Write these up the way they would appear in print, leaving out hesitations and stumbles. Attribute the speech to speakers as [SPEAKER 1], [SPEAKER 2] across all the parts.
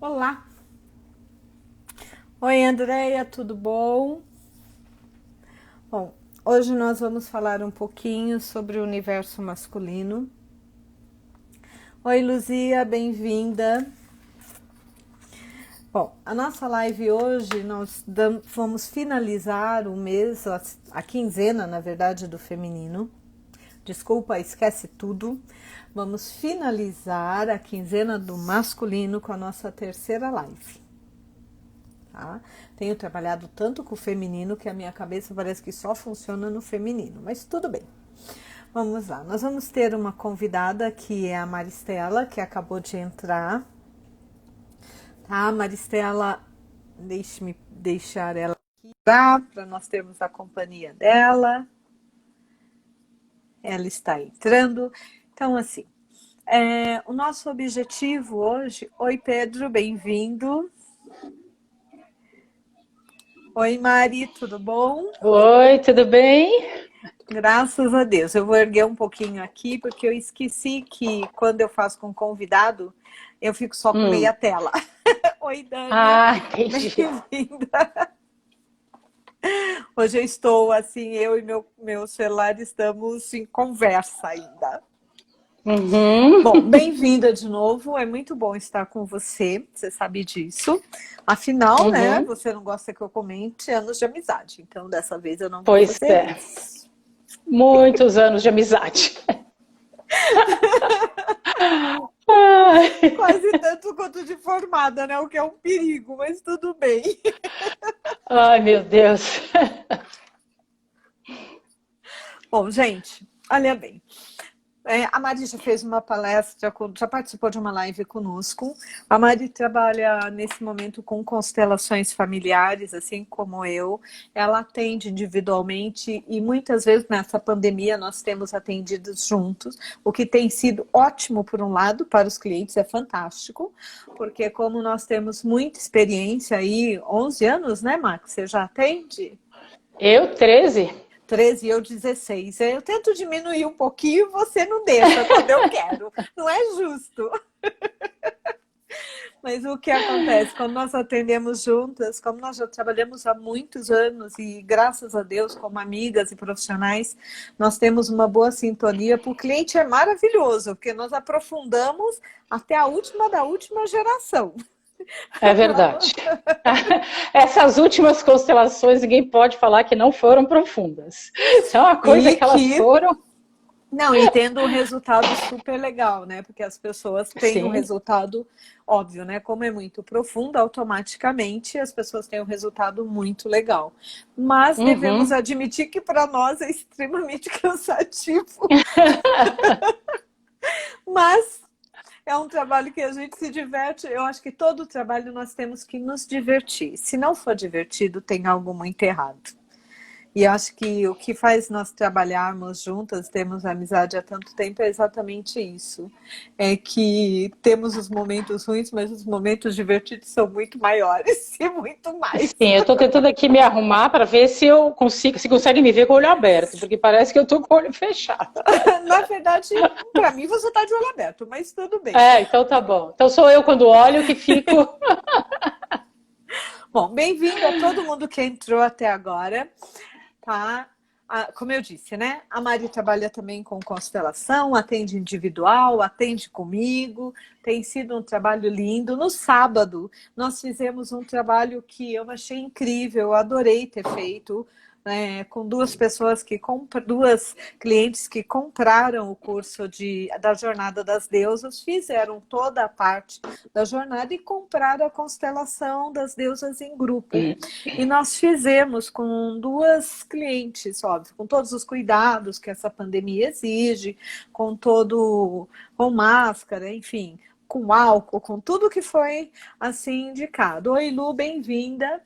[SPEAKER 1] Olá! Oi, Andréia, tudo bom? Bom, hoje nós vamos falar um pouquinho sobre o universo masculino. Oi, Luzia, bem-vinda. Bom, a nossa live hoje nós vamos finalizar o mês, a quinzena, na verdade, do feminino. Desculpa, esquece tudo. Vamos finalizar a quinzena do masculino com a nossa terceira live. Tá? Tenho trabalhado tanto com o feminino que a minha cabeça parece que só funciona no feminino, mas tudo bem. Vamos lá, nós vamos ter uma convidada que é a Maristela, que acabou de entrar. Tá, Maristela, deixe-me deixar ela aqui para nós termos a companhia dela. Ela está entrando. Então, assim, o nosso objetivo hoje... Oi, Pedro, bem-vindo. Oi, Mari, tudo bom?
[SPEAKER 2] Oi, tudo bem?
[SPEAKER 1] Graças a Deus. Eu vou erguer um pouquinho aqui, porque eu esqueci que quando eu faço com convidado, eu fico só com meia tela. Oi, Dani.
[SPEAKER 2] Entendi.
[SPEAKER 1] Bem-vinda. Hoje eu estou assim, eu e meu celular estamos em conversa ainda.
[SPEAKER 2] Uhum.
[SPEAKER 1] Bom, bem-vinda de novo. É muito bom estar com você sabe disso. Afinal, né,
[SPEAKER 2] Uhum.
[SPEAKER 1] você não gosta que eu comente anos de amizade. Então, dessa vez eu não vou
[SPEAKER 2] Pois
[SPEAKER 1] fazer
[SPEAKER 2] é,
[SPEAKER 1] isso.
[SPEAKER 2] muitos anos de amizade. Ai,
[SPEAKER 1] Quase tanto quanto de formada, né? O que é um perigo, mas tudo bem.
[SPEAKER 2] ai, meu Deus.
[SPEAKER 1] Bom, gente, olha bem. A Mari já fez uma palestra, já participou de uma live conosco. A Mari trabalha nesse momento com constelações familiares, assim como eu. Ela atende individualmente e muitas vezes nessa pandemia nós temos atendido juntos, o que tem sido ótimo por um lado, para os clientes é fantástico, porque como nós temos muita experiência aí, 11 anos, né, Max? Você já atende?
[SPEAKER 2] Eu, 13?
[SPEAKER 1] 13 e eu 16. Eu tento diminuir um pouquinho e você não deixa quando eu quero. Não é justo. Mas o que acontece? Quando nós atendemos juntas, como nós já trabalhamos há muitos anos e graças a Deus, como amigas e profissionais, nós temos uma boa sintonia. Para o cliente é maravilhoso, porque nós aprofundamos até a última da última geração.
[SPEAKER 2] É verdade. Essas últimas constelações, ninguém pode falar que não foram profundas. Se é uma coisa
[SPEAKER 1] E
[SPEAKER 2] que elas
[SPEAKER 1] que
[SPEAKER 2] foram,
[SPEAKER 1] Não, e tendo um resultado super legal, né? Porque as pessoas têm um
[SPEAKER 2] sim.
[SPEAKER 1] resultado óbvio, né? Como é muito profundo, automaticamente as pessoas têm um resultado muito legal. Mas devemos
[SPEAKER 2] Uhum.
[SPEAKER 1] admitir que para nós é extremamente cansativo. Mas é um trabalho que a gente se diverte. Eu acho que todo trabalho nós temos que nos divertir. Se não for divertido, tem algo muito errado. E acho que o que faz nós trabalharmos juntas, termos amizade há tanto tempo, é exatamente isso. É que temos os momentos ruins, mas os momentos divertidos são muito maiores e muito mais.
[SPEAKER 2] Sim, eu estou tentando aqui me arrumar para ver se eu consigo, se consegue me ver com o olho aberto, porque parece que eu estou com o olho fechado.
[SPEAKER 1] Na verdade, para mim você está de olho aberto, mas tudo bem.
[SPEAKER 2] Então tá bom. Então sou eu quando olho que fico.
[SPEAKER 1] Bom, bem-vindo a todo mundo que entrou até agora. Tá? Como eu disse, né? A Mari trabalha também com constelação, atende individual, atende comigo. Tem sido um trabalho lindo. No sábado, nós fizemos um trabalho que eu achei incrível, eu adorei ter feito. Com duas pessoas duas clientes que compraram o curso da Jornada das Deusas, fizeram toda a parte da jornada e compraram a constelação das deusas em grupo. E nós fizemos com duas clientes, óbvio, com todos os cuidados que essa pandemia exige, com máscara, enfim, com álcool, com tudo que foi assim indicado. Oi, Lu, bem-vinda.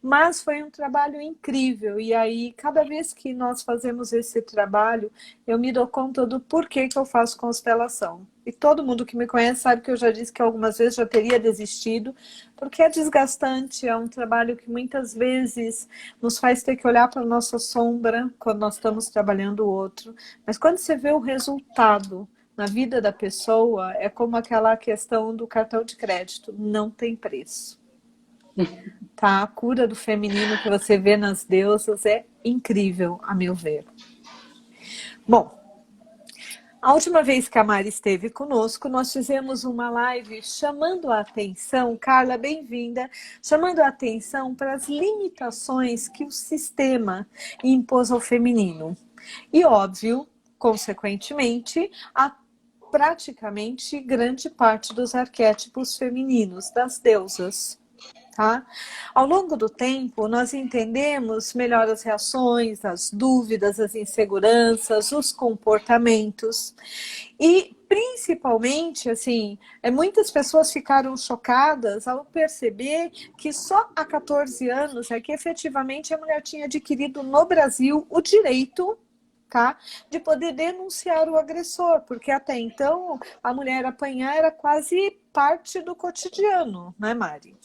[SPEAKER 1] Mas foi um trabalho incrível. E aí, cada vez que nós fazemos esse trabalho, eu me dou conta do porquê que eu faço constelação. E todo mundo que me conhece sabe que eu já disse que algumas vezes já teria desistido, porque é desgastante, é um trabalho que muitas vezes nos faz ter que olhar para a nossa sombra quando nós estamos trabalhando o outro. Mas quando você vê o resultado na vida da pessoa é como aquela questão do cartão de crédito, não tem preço. Tá? A cura do feminino que você vê nas deusas é incrível, a meu ver. Bom, a última vez que a Mari esteve conosco, nós fizemos uma live chamando a atenção, Carla, bem-vinda, chamando a atenção para as limitações que o sistema impôs ao feminino. E, óbvio, consequentemente, a praticamente grande parte dos arquétipos femininos, das deusas. Tá? Ao longo do tempo, nós entendemos melhor as reações, as dúvidas, as inseguranças, os comportamentos. E, principalmente, assim, muitas pessoas ficaram chocadas ao perceber que só há 14 anos é que efetivamente a mulher tinha adquirido no Brasil o direito, tá, de poder denunciar o agressor, porque até então a mulher apanhar era quase parte do cotidiano, né, Mari?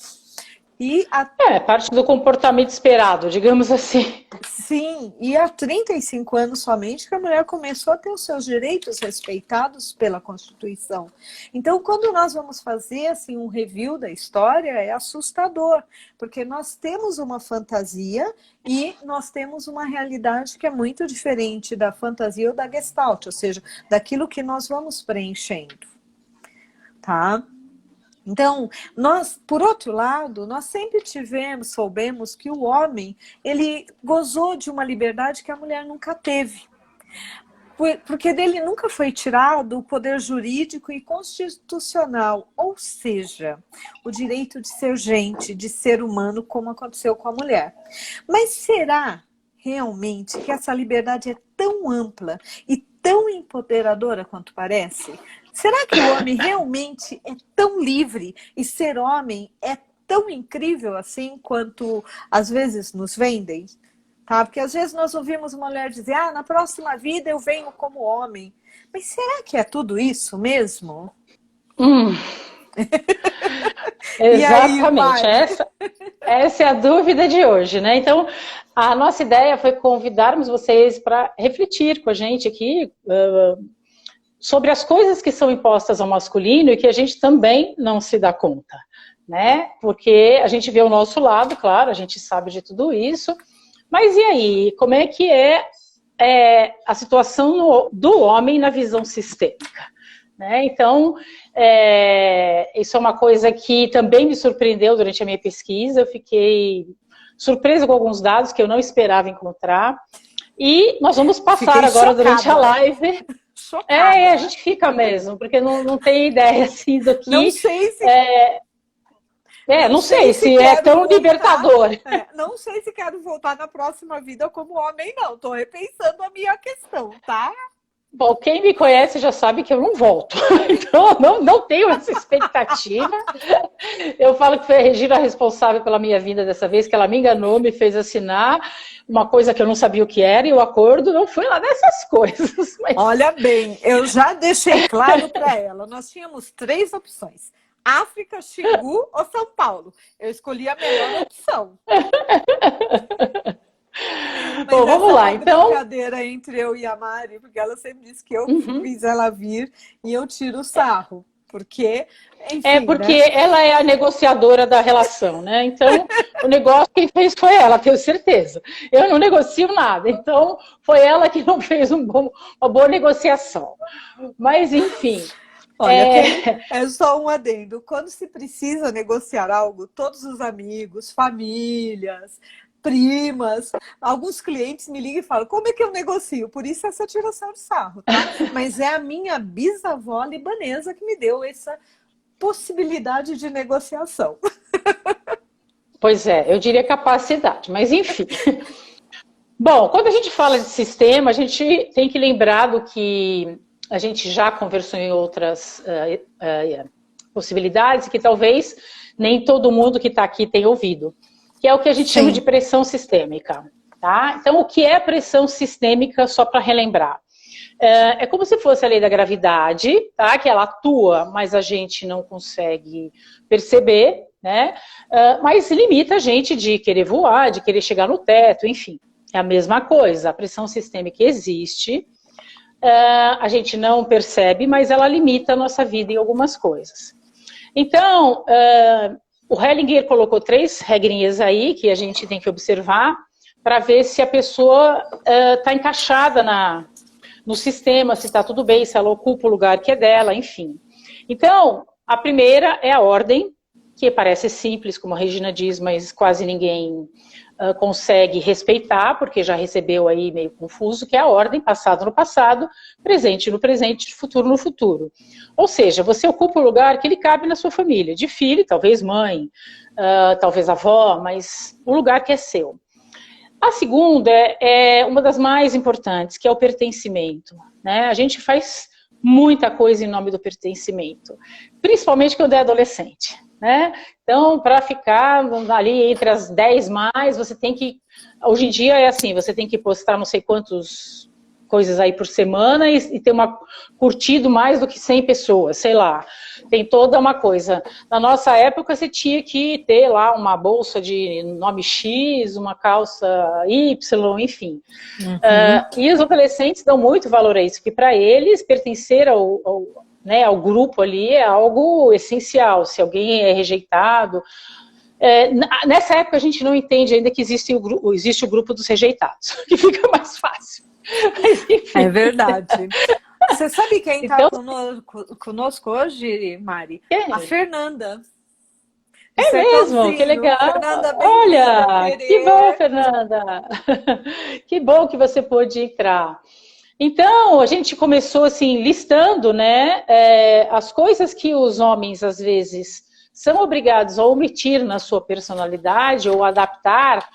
[SPEAKER 2] Parte do comportamento esperado, digamos assim.
[SPEAKER 1] Sim, e há 35 anos somente que a mulher começou a ter os seus direitos respeitados pela Constituição. Então, quando nós vamos fazer assim, um review da história, é assustador, porque nós temos uma fantasia e nós temos uma realidade que é muito diferente da fantasia ou da Gestalt, ou seja, daquilo que nós vamos preenchendo. Tá? Então, nós, por outro lado, nós sempre soubemos que o homem, ele gozou de uma liberdade que a mulher nunca teve. Porque dele nunca foi tirado o poder jurídico e constitucional, ou seja, o direito de ser gente, de ser humano, como aconteceu com a mulher. Mas será realmente que essa liberdade é tão ampla e tão empoderadora quanto parece? Será que o homem realmente é tão livre e ser homem é tão incrível assim quanto às vezes nos vendem? Tá? Porque às vezes nós ouvimos uma mulher dizer, na próxima vida eu venho como homem. Mas será que é tudo isso mesmo?
[SPEAKER 2] Exatamente, essa é a dúvida de hoje, né? Então, a nossa ideia foi convidarmos vocês para refletir com a gente aqui sobre as coisas que são impostas ao masculino e que a gente também não se dá conta, né? Porque a gente vê o nosso lado, claro, a gente sabe de tudo isso, mas e aí? Como é que é a situação do homem na visão sistêmica? Né? Então, isso é uma coisa que também me surpreendeu durante a minha pesquisa, eu fiquei surpresa com alguns dados que eu não esperava encontrar, e nós vamos passar agora chocada, durante a live... a gente fica mesmo, porque não tem ideia assim do que...
[SPEAKER 1] Não sei se...
[SPEAKER 2] não sei se é tão voltar, libertador.
[SPEAKER 1] Não sei se quero voltar na próxima vida como homem, não. Estou repensando a minha questão, tá?
[SPEAKER 2] Bom, quem me conhece já sabe que eu não volto. Então, não tenho essa expectativa. Eu falo que foi a Regina responsável pela minha vida dessa vez, que ela me enganou, me fez assinar uma coisa que eu não sabia o que era, e o acordo não foi lá dessas coisas. Mas...
[SPEAKER 1] Olha bem, eu já deixei claro para ela. Nós tínhamos 3 opções. África, Xingu ou São Paulo. Eu escolhi a melhor opção. Mas
[SPEAKER 2] bom, vamos lá, então.
[SPEAKER 1] Brincadeira entre eu e a Mari, porque ela sempre diz que eu fiz ela vir e eu tiro o sarro. Porque, enfim,
[SPEAKER 2] porque ela é a negociadora da relação, né? Então, o negócio quem fez foi ela, tenho certeza. Eu não negocio nada, então foi ela que não fez uma boa negociação. Mas, enfim.
[SPEAKER 1] Olha, é só um adendo. Quando se precisa negociar algo, todos os amigos, famílias, primas, alguns clientes me ligam e falam, como é que eu negocio? Por isso essa tiração de sarro, tá? Mas é a minha bisavó libanesa que me deu essa possibilidade de negociação.
[SPEAKER 2] Pois eu diria capacidade, mas enfim. Bom, quando a gente fala de sistema, a gente tem que lembrar do que a gente já conversou em outras possibilidades, que talvez nem todo mundo que está aqui tenha ouvido, que é o que a gente chama de pressão sistêmica. Tá? Então, o que é pressão sistêmica, só para relembrar? É como se fosse a lei da gravidade, tá? Que ela atua, mas a gente não consegue perceber, né? Mas limita a gente de querer voar, de querer chegar no teto, enfim. É a mesma coisa, a pressão sistêmica existe, a gente não percebe, mas ela limita a nossa vida em algumas coisas. Então, o Hellinger colocou 3 regrinhas aí que a gente tem que observar para ver se a pessoa está encaixada no sistema, se está tudo bem, se ela ocupa o lugar que é dela, enfim. Então, a primeira é a ordem, que parece simples, como a Regina diz, mas quase ninguém consegue respeitar, porque já recebeu aí meio confuso, que é a ordem passado no passado, presente no presente, futuro no futuro. Ou seja, você ocupa o lugar que ele cabe na sua família, de filho, talvez mãe, talvez avó, mas o lugar que é seu. A segunda é uma das mais importantes, que é o pertencimento, né? A gente faz muita coisa em nome do pertencimento, principalmente quando é adolescente, né? Então, para ficar ali entre as 10 mais, você tem que... Hoje em dia é assim, você tem que postar não sei quantas coisas aí por semana e ter curtido mais do que 100 pessoas, sei lá. Tem toda uma coisa. Na nossa época, você tinha que ter lá uma bolsa de nome X, uma calça Y, enfim. Uhum. E os adolescentes dão muito valor a isso, porque para eles pertencer ao grupo ali é algo essencial. Se alguém é rejeitado... nessa época a gente não entende ainda que existe o grupo dos rejeitados, que fica mais fácil. Mas, enfim.
[SPEAKER 1] É verdade. Você sabe quem está conosco hoje, Mari? A Fernanda.
[SPEAKER 2] É mesmo, que legal. Fernanda, olha, que bom, Fernanda. Que bom que você pôde entrar. Então, a gente começou assim, listando, né, as coisas que os homens, às vezes, são obrigados a omitir na sua personalidade ou adaptar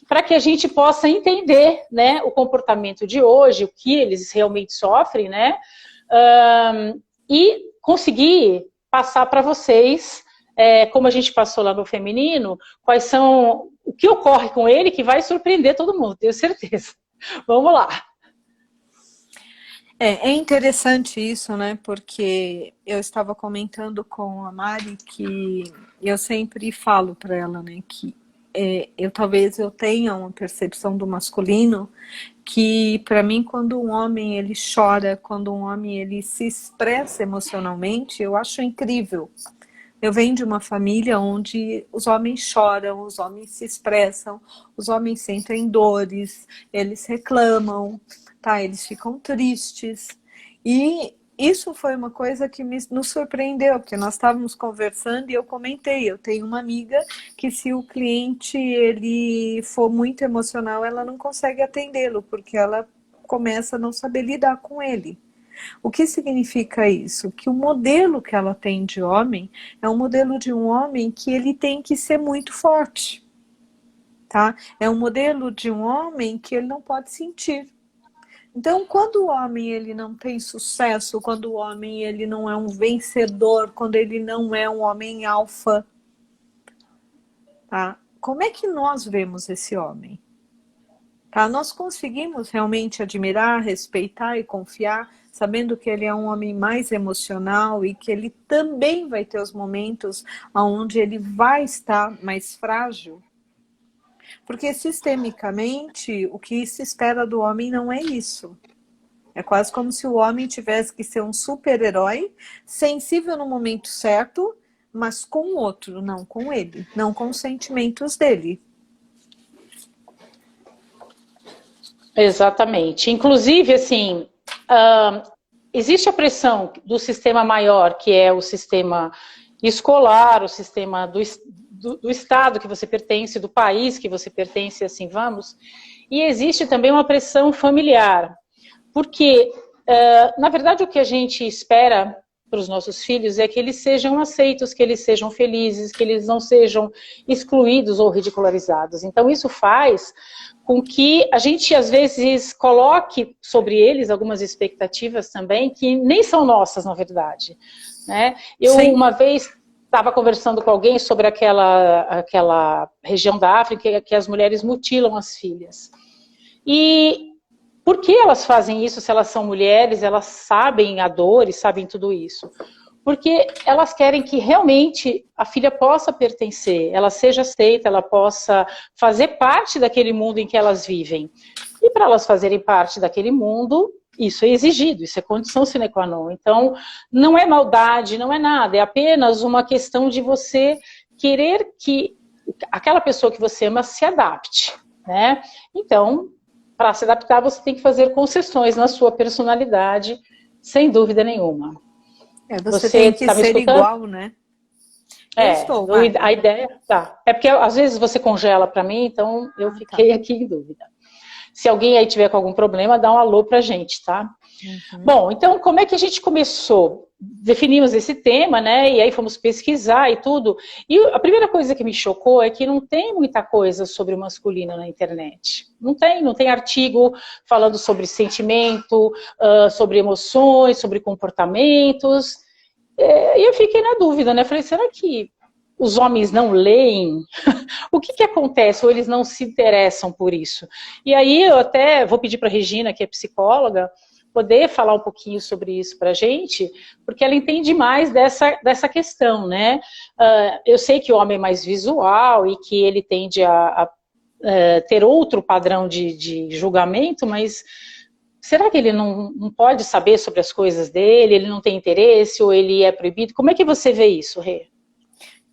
[SPEAKER 2] para que a gente possa entender, né, o comportamento de hoje, o que eles realmente sofrem, né, e conseguir passar para vocês, como a gente passou lá no feminino, quais são, o que ocorre com ele que vai surpreender todo mundo, tenho certeza. Vamos lá.
[SPEAKER 1] É interessante isso, né? Porque eu estava comentando com a Mari que eu sempre falo para ela, né? Que talvez eu tenha uma percepção do masculino que, para mim, quando um homem ele chora, quando um homem ele se expressa emocionalmente, eu acho incrível. Eu venho de uma família onde os homens choram, os homens se expressam, os homens sentem dores, eles reclamam, tá? Eles ficam tristes. E isso foi uma coisa que nos surpreendeu, porque nós estávamos conversando e eu comentei, eu tenho uma amiga que se o cliente ele for muito emocional, ela não consegue atendê-lo, porque ela começa a não saber lidar com ele. O que significa isso? Que o modelo que ela tem de homem é um modelo de um homem que ele tem que ser muito forte, tá? É um modelo de um homem que ele não pode sentir. Então, quando o homem ele não tem sucesso, quando o homem ele não é um vencedor, quando ele não é um homem alfa, tá? Como é que nós vemos esse homem? Tá? Nós conseguimos realmente admirar, respeitar e confiar, sabendo que ele é um homem mais emocional e que ele também vai ter os momentos onde ele vai estar mais frágil? Porque sistemicamente o que se espera do homem não é isso. É quase como se o homem tivesse que ser um super-herói, sensível no momento certo, mas com o outro, não com ele, não com os sentimentos dele.
[SPEAKER 2] Exatamente. Inclusive, assim, existe a pressão do sistema maior, que é o sistema escolar, o sistema do estado que você pertence, do país que você pertence, assim vamos, e existe também uma pressão familiar, porque, na verdade, o que a gente espera para os nossos filhos é que eles sejam aceitos, que eles sejam felizes, que eles não sejam excluídos ou ridicularizados. Então, isso faz com que a gente, às vezes, coloque sobre eles algumas expectativas também, que nem são nossas, na verdade, né?
[SPEAKER 1] Sim.
[SPEAKER 2] Uma vez estava conversando com alguém sobre aquela região da África que as mulheres mutilam as filhas. E por que elas fazem isso se elas são mulheres, elas sabem a dor e sabem tudo isso? Porque elas querem que realmente a filha possa pertencer, ela seja aceita, ela possa fazer parte daquele mundo em que elas vivem. e para elas fazerem parte daquele mundo, isso é exigido, isso é condição sine qua non. Então, não é maldade, não é nada, é apenas uma questão de você querer que aquela pessoa que você ama se adapte, né? Então, para se adaptar, você tem que fazer concessões na sua personalidade, sem dúvida nenhuma.
[SPEAKER 1] Você tem que
[SPEAKER 2] tá me
[SPEAKER 1] ser
[SPEAKER 2] escutando?
[SPEAKER 1] igual, né? Eu estou,
[SPEAKER 2] A ideia, tá. É porque às vezes você congela para mim, então eu fiquei aqui em dúvida. Se alguém aí tiver com algum problema, dá um alô pra gente, tá? Uhum. Bom, então como é que a gente começou? Definimos esse tema, né? E aí fomos pesquisar e tudo. E a primeira coisa que me chocou é que não tem muita coisa sobre o masculino na internet. Não tem artigo falando sobre sentimento, sobre emoções, sobre comportamentos. E eu fiquei na dúvida, né? Falei, será que os homens não leem? O que acontece? Ou eles não se interessam por isso? E aí eu até vou pedir para a Regina, que é psicóloga, poder falar um pouquinho sobre isso para a gente, porque ela entende mais dessa questão, né? Eu sei que o homem é mais visual e que ele tende a ter outro padrão de julgamento, mas será que ele não pode saber sobre as coisas dele? Ele não tem interesse ou ele é proibido? Como é que você vê isso, Rê?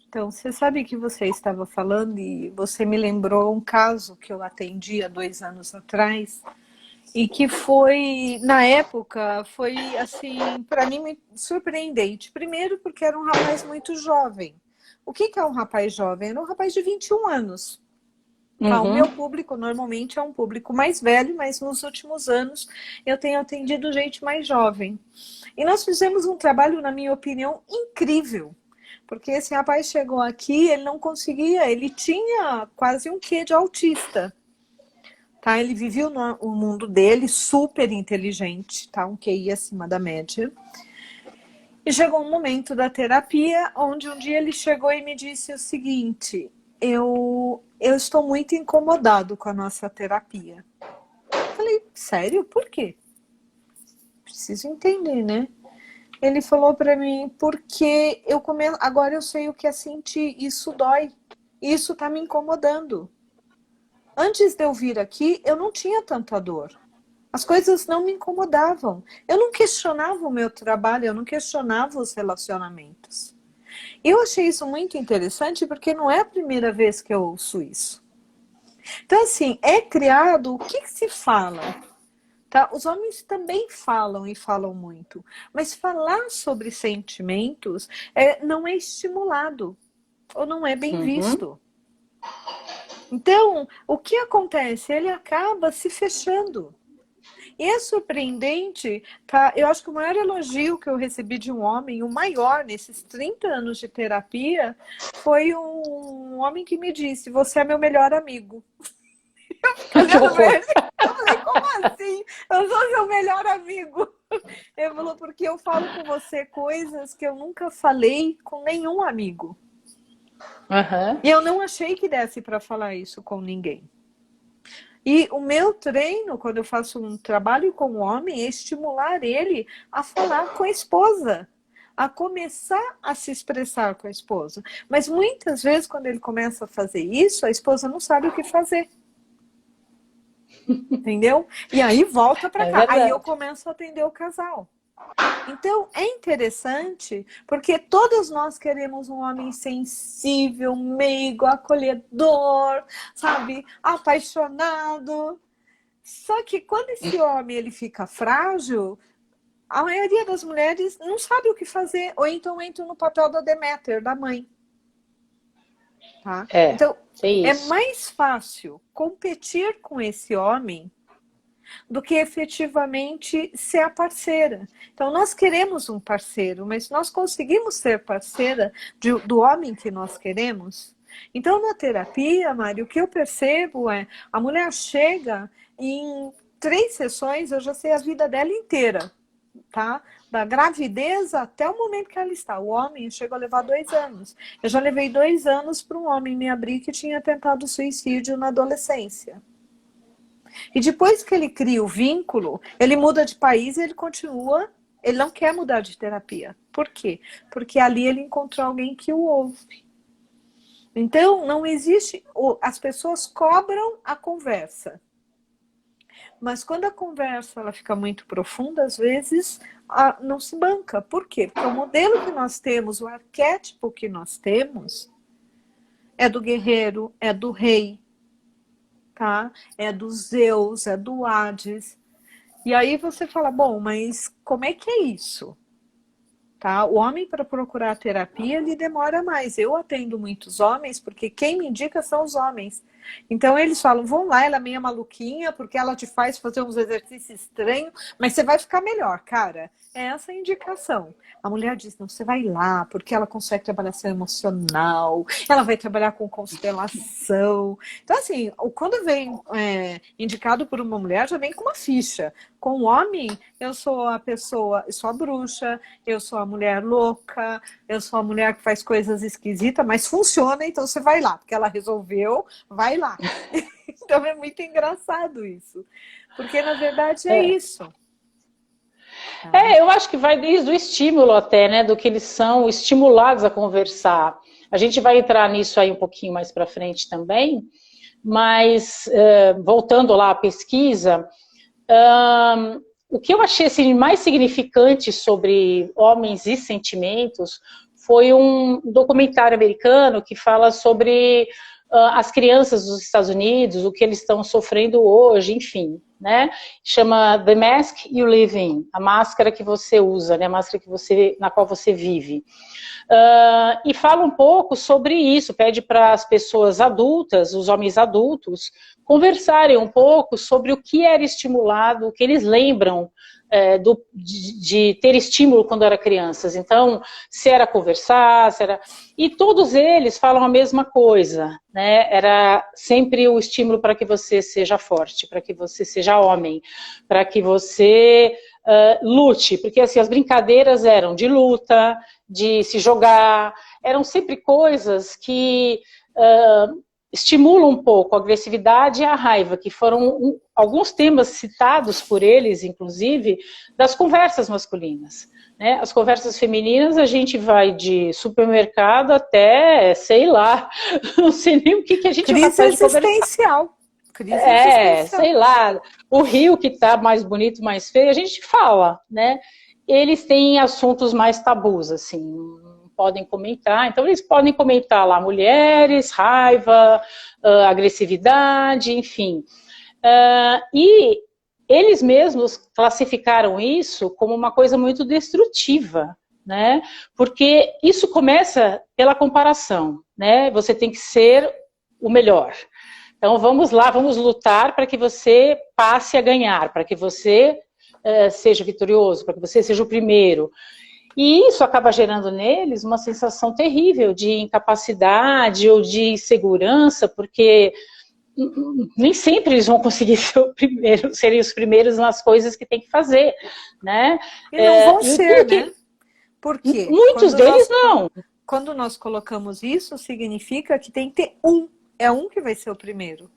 [SPEAKER 1] Então, você sabe que você estava falando e você me lembrou um caso que eu atendi há 2 anos atrás e que foi, na época, foi assim, para mim, muito surpreendente. Primeiro porque era um rapaz muito jovem. O que é um rapaz jovem? Era um rapaz de 21 anos. Tá, o meu público normalmente é um público mais velho, mas nos últimos anos eu tenho atendido gente mais jovem. E nós fizemos um trabalho, na minha opinião, incrível. Porque esse rapaz chegou aqui, ele não conseguia, ele tinha quase um quê de autista. Tá? Ele vivia o mundo dele, super inteligente, tá? Um QI acima da média. E chegou um momento da terapia, onde um dia ele chegou e me disse o seguinte: eu estou muito incomodado com a nossa terapia. Eu falei, sério? Por quê? Preciso entender, né? Ele falou para mim, porque agora eu sei o que é sentir, isso dói, isso tá me incomodando. Antes de eu vir aqui, eu não tinha tanta dor. As coisas não me incomodavam. Eu não questionava o meu trabalho, eu não questionava os relacionamentos. Eu achei isso muito interessante porque não é a primeira vez que eu ouço isso. Então, assim, é criado, o que se fala? Tá? Os homens também falam e falam muito, mas falar sobre sentimentos não é estimulado ou não é bem visto. Então, o que acontece? Ele acaba se fechando. E é surpreendente, tá? Eu acho que o maior elogio que eu recebi de um homem, o maior nesses 30 anos de terapia, foi um homem que me disse: você é meu melhor amigo. Eu falei, como assim? Eu sou seu melhor amigo. Ele falou, porque eu falo com você coisas que eu nunca falei com nenhum amigo. E eu não achei que desse para falar isso com ninguém. E o meu treino, quando eu faço um trabalho com o homem, é estimular ele a falar com a esposa, a começar a se expressar com a esposa. Mas muitas vezes, quando ele começa a fazer isso, a esposa não sabe o que fazer. Entendeu? E aí volta para cá. Aí eu começo a atender o casal. Então, é interessante, porque todos nós queremos um homem sensível, meigo, acolhedor, sabe? Apaixonado. Só que quando esse homem ele fica frágil, a maioria das mulheres não sabe o que fazer, ou então entra no papel da Deméter, da mãe. Tá? Então, é mais fácil competir com esse homem do que efetivamente ser a parceira. Então, nós queremos um parceiro, mas nós conseguimos ser parceira do homem que nós queremos? Então, na terapia, Mari, o que eu percebo é, a mulher chega em 3 sessões, eu já sei a vida dela inteira, tá? Da gravidez até o momento que ela está. O homem chegou a levar 2 anos. Eu já levei 2 anos para um homem me abrir que tinha tentado suicídio na adolescência. E depois que ele cria o vínculo, ele muda de país e ele continua, ele não quer mudar de terapia. Por quê? Porque ali ele encontrou alguém que o ouve. Então, não existe, as pessoas cobram a conversa. Mas quando a conversa ela fica muito profunda, às vezes não se banca. Por quê? Porque o modelo que nós temos, o arquétipo que nós temos, é do guerreiro, é do rei, tá? É do Zeus, é do Hades. E aí você fala, bom, mas como é que é isso? Tá? O homem, para procurar terapia, ele demora mais. Eu atendo muitos homens, porque quem me indica são os homens. Então eles falam, vão lá, ela é meio maluquinha, porque ela te faz fazer uns exercícios estranhos, mas você vai ficar melhor, cara. É essa a indicação. A mulher diz, não, você vai lá, porque ela consegue trabalhar seu emocional, ela vai trabalhar com constelação. Então, assim, quando vem indicado por uma mulher, já vem com uma ficha. Com o homem, eu sou a pessoa, eu sou a bruxa, eu sou a mulher louca, eu sou a mulher que faz coisas esquisitas, mas funciona, então você vai lá, porque ela resolveu, vai lá. Então é muito engraçado isso. Porque, na verdade, é isso.
[SPEAKER 2] Eu acho que vai desde o estímulo até, né, do que eles são estimulados a conversar. A gente vai entrar nisso aí um pouquinho mais para frente também, mas voltando lá à pesquisa, o que eu achei assim, mais significante sobre homens e sentimentos foi um documentário americano que fala sobre as crianças dos Estados Unidos, o que eles estão sofrendo hoje, enfim, né? Chama The Mask You Live In, a máscara que você usa, né? A máscara na qual você vive. E fala um pouco sobre isso, pede para as pessoas adultas, os homens adultos, conversarem um pouco sobre o que era estimulado, o que eles lembram de ter estímulo quando eram crianças. Então, se era conversar, se era... E todos eles falam a mesma coisa, né? Era sempre o estímulo para que você seja forte, para que você seja homem, para que você lute, porque assim, as brincadeiras eram de luta, de se jogar, eram sempre coisas que estimulam um pouco a agressividade e a raiva, que foram alguns temas citados por eles, inclusive, das conversas masculinas. Né? As conversas femininas, a gente vai de supermercado até, sei lá, não sei nem o que a gente vai fazer de
[SPEAKER 1] existencial. Crise existencial.
[SPEAKER 2] Sei lá, o rio que está mais bonito, mais feio, a gente fala, né? Eles têm assuntos mais tabus, assim, podem comentar, então eles podem comentar lá mulheres, raiva, agressividade, enfim. E eles mesmos classificaram isso como uma coisa muito destrutiva, né? Porque isso começa pela comparação, né? Você tem que ser o melhor. Então vamos lá, vamos lutar para que você passe a ganhar, para que você seja vitorioso, para que você seja o primeiro. E isso acaba gerando neles uma sensação terrível de incapacidade ou de insegurança, porque nem sempre eles vão conseguir serem os primeiros nas coisas que tem que fazer, né?
[SPEAKER 1] E não vão ser, né? Por quê?
[SPEAKER 2] Muitos deles não.
[SPEAKER 1] Quando nós colocamos isso, significa que tem que ter um. É um que vai ser o primeiro.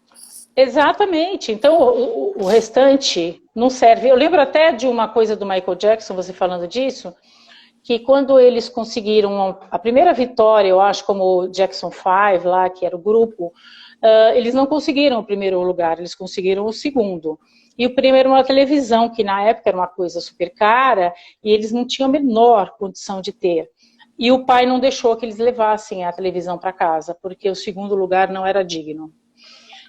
[SPEAKER 2] Exatamente. Então, o restante não serve. Eu lembro até de uma coisa do Michael Jackson, você falando disso, que quando eles conseguiram a primeira vitória, eu acho, como Jackson 5 lá, que era o grupo, eles não conseguiram o primeiro lugar, eles conseguiram o segundo. E o primeiro uma televisão, que na época era uma coisa super cara, e eles não tinham a menor condição de ter. E o pai não deixou que eles levassem a televisão para casa, porque o segundo lugar não era digno.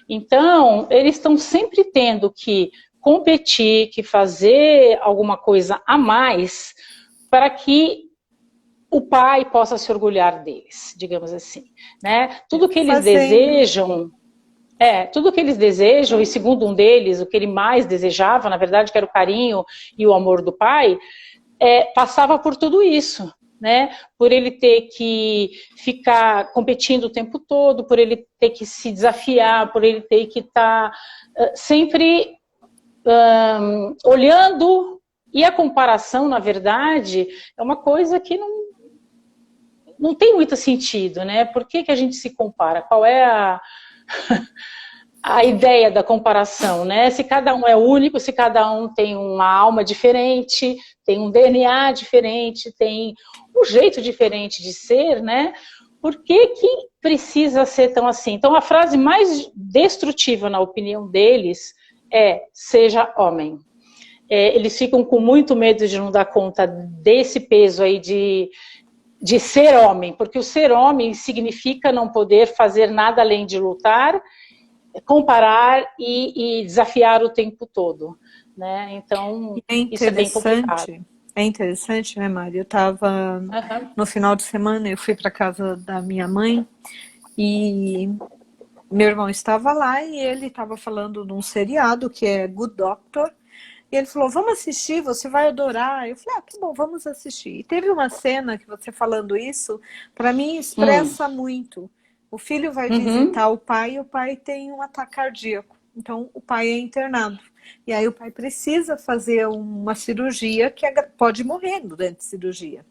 [SPEAKER 2] Então, eles estão sempre tendo que competir, que fazer alguma coisa a mais, para que o pai possa se orgulhar deles, digamos assim, né? Tudo que eles desejam, e segundo um deles, o que ele mais desejava, na verdade, que era o carinho e o amor do pai, passava por tudo isso, né? Por ele ter que ficar competindo o tempo todo, por ele ter que se desafiar, por ele ter que estar sempre olhando. E a comparação, na verdade, é uma coisa que não tem muito sentido, né? Por que a gente se compara? Qual é a ideia da comparação, né? Se cada um é único, se cada um tem uma alma diferente, tem um DNA diferente, tem um jeito diferente de ser, né? Por que precisa ser tão assim? Então, a frase mais destrutiva, na opinião deles, seja homem. Eles ficam com muito medo de não dar conta desse peso aí de ser homem, porque o ser homem significa não poder fazer nada além de lutar, comparar e desafiar o tempo todo, né? Então, isso é bem complicado.
[SPEAKER 1] É interessante, né, Mari? Eu estava no final de semana, eu fui para casa da minha mãe e meu irmão estava lá e ele estava falando de um seriado que é Good Doctor. E ele falou, vamos assistir, você vai adorar. Eu falei, que bom, vamos assistir. E teve uma cena que você falando isso, para mim expressa muito. O filho vai visitar o pai e o pai tem um ataque cardíaco. Então, o pai é internado. E aí o pai precisa fazer uma cirurgia que pode morrer durante a cirurgia.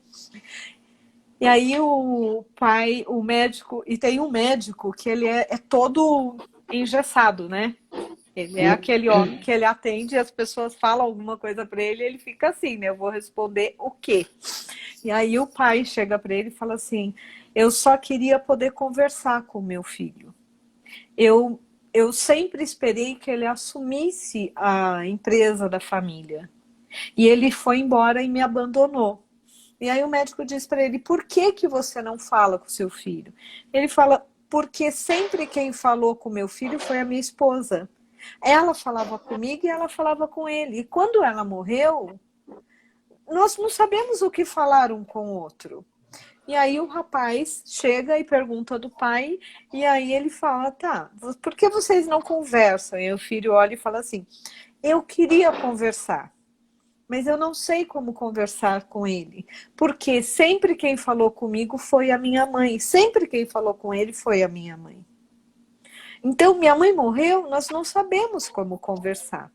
[SPEAKER 1] E aí o pai, o médico, e tem um médico que ele é todo engessado, né? Ele é aquele homem que ele atende e as pessoas falam alguma coisa para ele e ele fica assim, né? Eu vou responder o quê? E aí o pai chega para ele e fala assim, eu só queria poder conversar com o meu filho. Eu sempre esperei que ele assumisse a empresa da família. E ele foi embora e me abandonou. E aí o médico diz para ele, por que você não fala com o seu filho? Ele fala, porque sempre quem falou com o meu filho foi a minha esposa. Ela falava comigo e ela falava com ele. E quando ela morreu, nós não sabemos o que falar um com o outro. E aí o rapaz chega e pergunta do pai, e aí ele fala, tá, por que vocês não conversam? E o filho olha e fala assim, eu queria conversar, mas eu não sei como conversar com ele, porque sempre quem falou comigo foi a minha mãe, sempre quem falou com ele foi a minha mãe. Então, minha mãe morreu, nós não sabemos como conversar.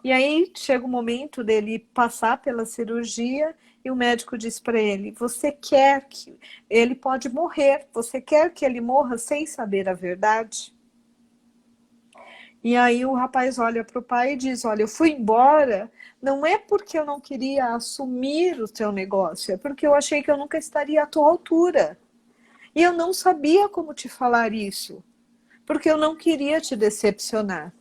[SPEAKER 1] E aí chega o momento dele passar pela cirurgia e o médico diz para ele, você quer que ele pode morrer, você quer que ele morra sem saber a verdade? E aí o rapaz olha para o pai e diz, olha, eu fui embora, não é porque eu não queria assumir o teu negócio, é porque eu achei que eu nunca estaria à tua altura. E eu não sabia como te falar isso. Porque eu não queria te decepcionar.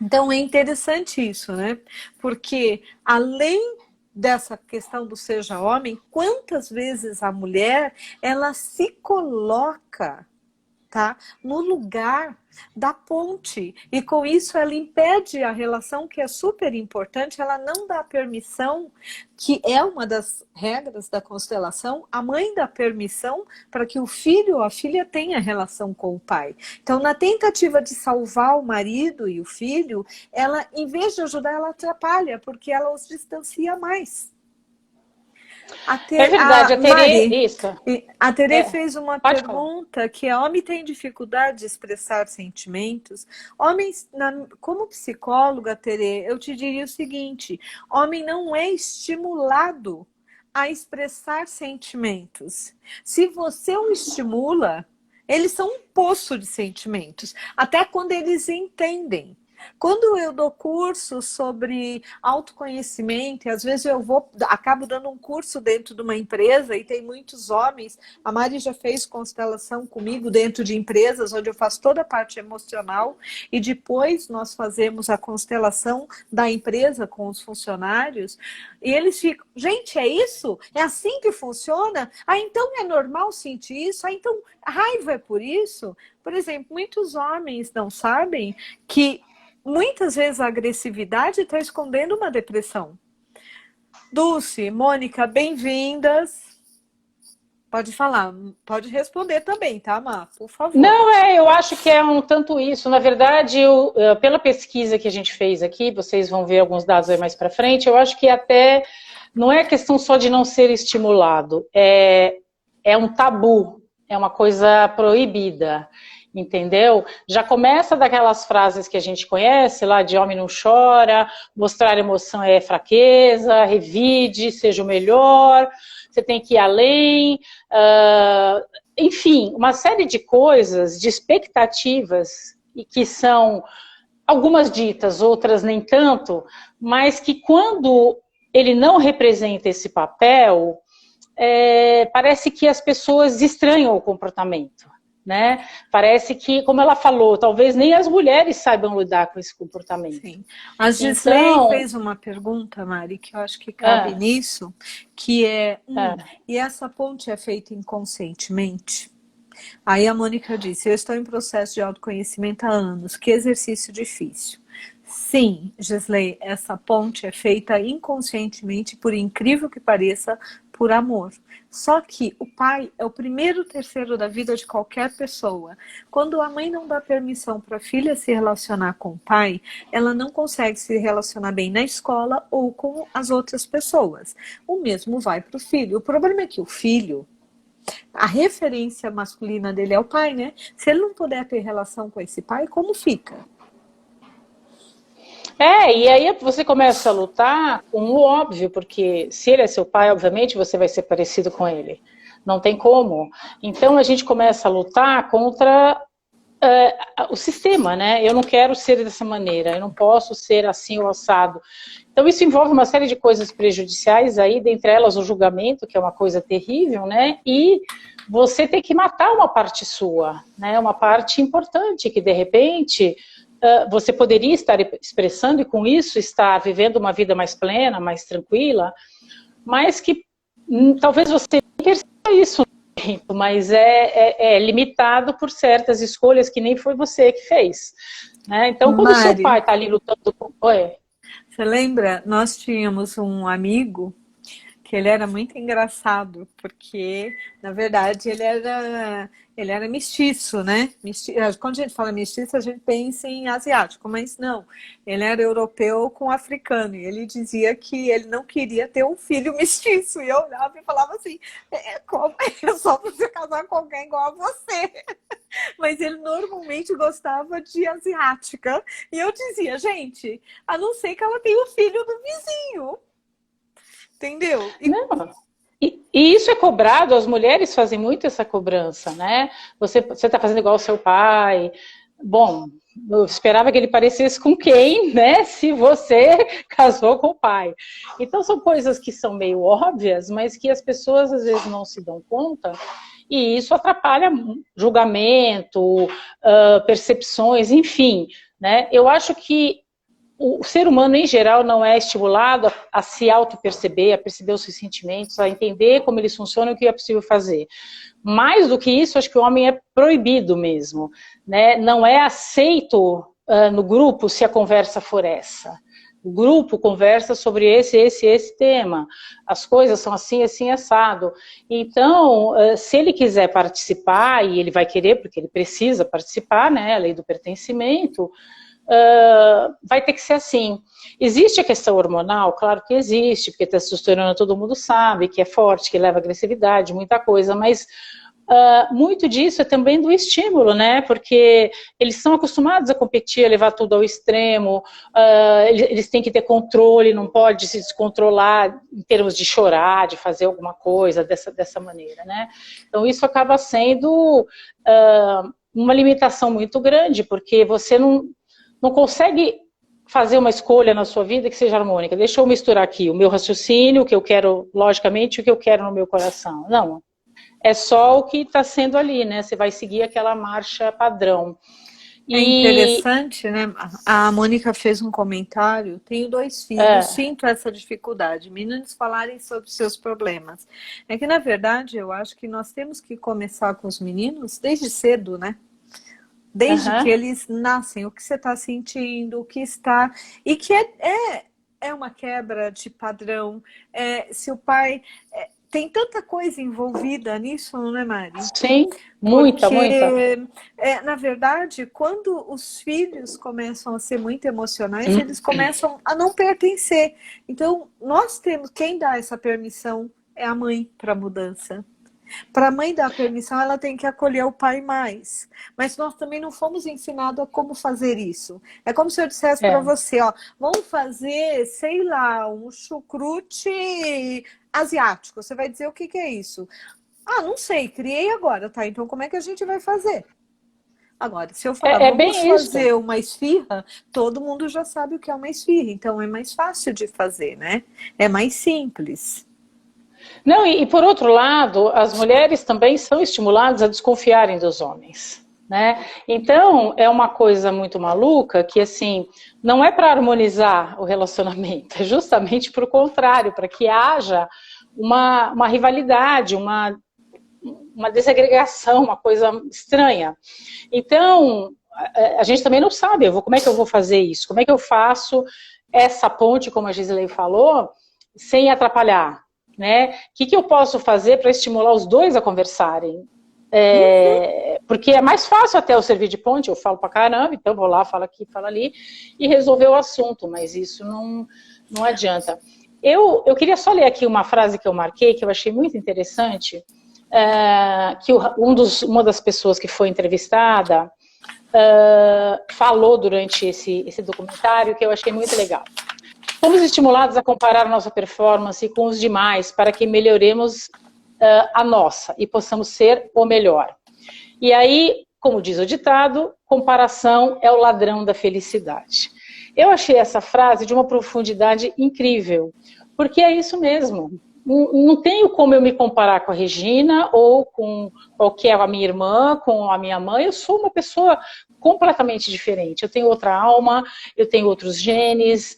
[SPEAKER 1] Então é interessante isso, né? Porque além dessa questão do seja homem, quantas vezes a mulher, ela se coloca, tá, no lugar da ponte. E com isso ela impede a relação que é super importante, ela não dá permissão, que é uma das regras da constelação, a mãe dá permissão para que o filho ou a filha tenha relação com o pai. Então, na tentativa de salvar o marido e o filho, ela, em vez de ajudar, ela atrapalha, porque ela os distancia mais.
[SPEAKER 2] É verdade,
[SPEAKER 1] A Tere fez uma pergunta que a homem tem dificuldade de expressar sentimentos. Homens, como psicóloga, Tere, eu te diria o seguinte, homem não é estimulado a expressar sentimentos. Se você o estimula, eles são um poço de sentimentos, até quando eles entendem. Quando eu dou curso sobre autoconhecimento, e às vezes acabo dando um curso dentro de uma empresa e tem muitos homens, a Mari já fez constelação comigo dentro de empresas, onde eu faço toda a parte emocional e depois nós fazemos a constelação da empresa com os funcionários e eles ficam, gente, é isso? É assim que funciona? Então é normal sentir isso? Então raiva é por isso? Por exemplo, muitos homens não sabem que muitas vezes a agressividade está escondendo uma depressão. Dulce, Mônica, bem-vindas. Pode falar, pode responder também, tá, Má? Por favor.
[SPEAKER 2] Não, eu acho que é um tanto isso. Na verdade, pela pesquisa que a gente fez aqui, vocês vão ver alguns dados aí mais para frente, eu acho que até não é questão só de não ser estimulado, é um tabu, é uma coisa proibida. Entendeu? Já começa daquelas frases que a gente conhece, lá de homem não chora, mostrar emoção é fraqueza, revide, seja o melhor, você tem que ir além, enfim, uma série de coisas, de expectativas, e que são algumas ditas, outras nem tanto, mas que quando ele não representa esse papel, parece que as pessoas estranham o comportamento. né? Parece que, como ela falou, talvez nem as mulheres saibam lidar com esse comportamento.
[SPEAKER 1] Sim. A Gisley fez uma pergunta, Mari, que eu acho que cabe nisso, que e essa ponte é feita inconscientemente? Aí a Mônica disse, eu estou em processo de autoconhecimento há anos, que exercício difícil. Sim, Gisley, essa ponte é feita inconscientemente, por incrível que pareça, por amor. Só que o pai é o primeiro terceiro da vida de qualquer pessoa. Quando a mãe não dá permissão para a filha se relacionar com o pai, ela não consegue se relacionar bem na escola ou com as outras pessoas. O mesmo vai para o filho. O problema é que o filho, a referência masculina dele é o pai, né? Se ele não puder ter relação com esse pai, como fica?
[SPEAKER 2] E aí você começa a lutar com o óbvio, porque se ele é seu pai, obviamente você vai ser parecido com ele. Não tem como. Então a gente começa a lutar contra o sistema, né? Eu não quero ser dessa maneira, eu não posso ser assim ou assado. Então isso envolve uma série de coisas prejudiciais aí, dentre elas o julgamento, que é uma coisa terrível, né? E você tem que matar uma parte sua, né? Uma parte importante que de repente você poderia estar expressando e com isso estar vivendo uma vida mais plena, mais tranquila, mas que talvez você não perceba isso no tempo, mas é limitado por certas escolhas que nem foi você que fez. Né? Então, quando o seu pai está ali lutando com... Oi.
[SPEAKER 1] Você lembra? Nós tínhamos um amigo que ele era muito engraçado, porque, na verdade, ele era mestiço, né? Quando a gente fala mestiço, a gente pensa em asiático, mas não. Ele era europeu com africano, e ele dizia que ele não queria ter um filho mestiço. E eu olhava e falava assim, como é só você casar com alguém igual a você? Mas ele normalmente gostava de asiática. E eu dizia, gente, a não ser que ela tenha o filho do vizinho. Entendeu?
[SPEAKER 2] Não. E isso é cobrado, as mulheres fazem muito essa cobrança, né? Você está fazendo igual ao seu pai. Bom, eu esperava que ele parecesse com quem, né? Se você casou com o pai. Então são coisas que são meio óbvias, mas que as pessoas às vezes não se dão conta. E isso atrapalha julgamento, percepções, enfim. Né? Eu acho que o ser humano, em geral, não é estimulado a se auto-perceber, a perceber os seus sentimentos, a entender como eles funcionam e o que é possível fazer. Mais do que isso, acho que o homem é proibido mesmo. Né? Não é aceito no grupo se a conversa for essa. O grupo conversa sobre esse tema. As coisas são assim, assim, assado. Então, se ele quiser participar, e ele vai querer, porque ele precisa participar, né? A lei do pertencimento... vai ter que ser assim. Existe a questão hormonal? Claro que existe, porque testosterona todo mundo sabe que é forte, que leva agressividade, muita coisa, mas muito disso é também do estímulo, né? Porque eles são acostumados a competir, a levar tudo ao extremo, eles têm que ter controle, não pode se descontrolar em termos de chorar, de fazer alguma coisa dessa maneira, né? Então isso acaba sendo uma limitação muito grande, porque você não consegue fazer uma escolha na sua vida que seja harmônica. Deixa eu misturar aqui o meu raciocínio, o que eu quero, logicamente, o que eu quero no meu coração. Não, é só o que está sendo ali, né? Você vai seguir aquela marcha padrão.
[SPEAKER 1] É interessante, né? A Mônica fez um comentário, tenho 2 filhos, sinto essa dificuldade, meninos falarem sobre seus problemas. É que, na verdade, eu acho que nós temos que começar com os meninos desde cedo, né? Desde que eles nascem, o que você está sentindo, o que está... E que é uma quebra de padrão. Se o pai... tem tanta coisa envolvida nisso, não é, Mari?
[SPEAKER 2] Sim, muita.
[SPEAKER 1] Na verdade, quando os filhos começam a ser muito emocionais, eles começam a não pertencer. Então, nós temos... Quem dá essa permissão é a mãe para a mudança. Para a mãe dar permissão, ela tem que acolher o pai mais. Mas nós também não fomos ensinados a como fazer isso. É como se eu dissesse para você, ó, vamos fazer, sei lá, um chucrute asiático. Você vai dizer o que é isso? Ah, não sei, criei agora, tá? Então como é que a gente vai fazer? Agora, se eu falar, vamos fazer uma esfirra, todo mundo já sabe o que é uma esfirra. Então é mais fácil de fazer, né? É mais simples.
[SPEAKER 2] Não, e por outro lado, as mulheres também são estimuladas a desconfiarem dos homens, né? Então, é uma coisa muito maluca que, assim, não é para harmonizar o relacionamento, é justamente para o contrário, para que haja uma rivalidade, uma desagregação, uma coisa estranha. Então, a gente também não sabe, como é que eu vou fazer isso? Como é que eu faço essa ponte, como a Gisley falou, sem atrapalhar? Né? O que eu posso fazer para estimular os dois a conversarem? Porque é mais fácil até eu servir de ponte, eu falo pra caramba, então vou lá, falo aqui, falo ali, e resolver o assunto, mas isso não adianta. Eu queria só ler aqui uma frase que eu marquei, que eu achei muito interessante, que uma das pessoas que foi entrevistada falou durante esse documentário, que eu achei muito legal. Fomos estimulados a comparar a nossa performance com os demais para que melhoremos a nossa e possamos ser o melhor. E aí, como diz o ditado, comparação é o ladrão da felicidade. Eu achei essa frase de uma profundidade incrível, porque é isso mesmo. Não tenho como eu me comparar com a Regina ou com qualquer a minha irmã, com a minha mãe. Eu sou uma pessoa completamente diferente. Eu tenho outra alma, eu tenho outros genes,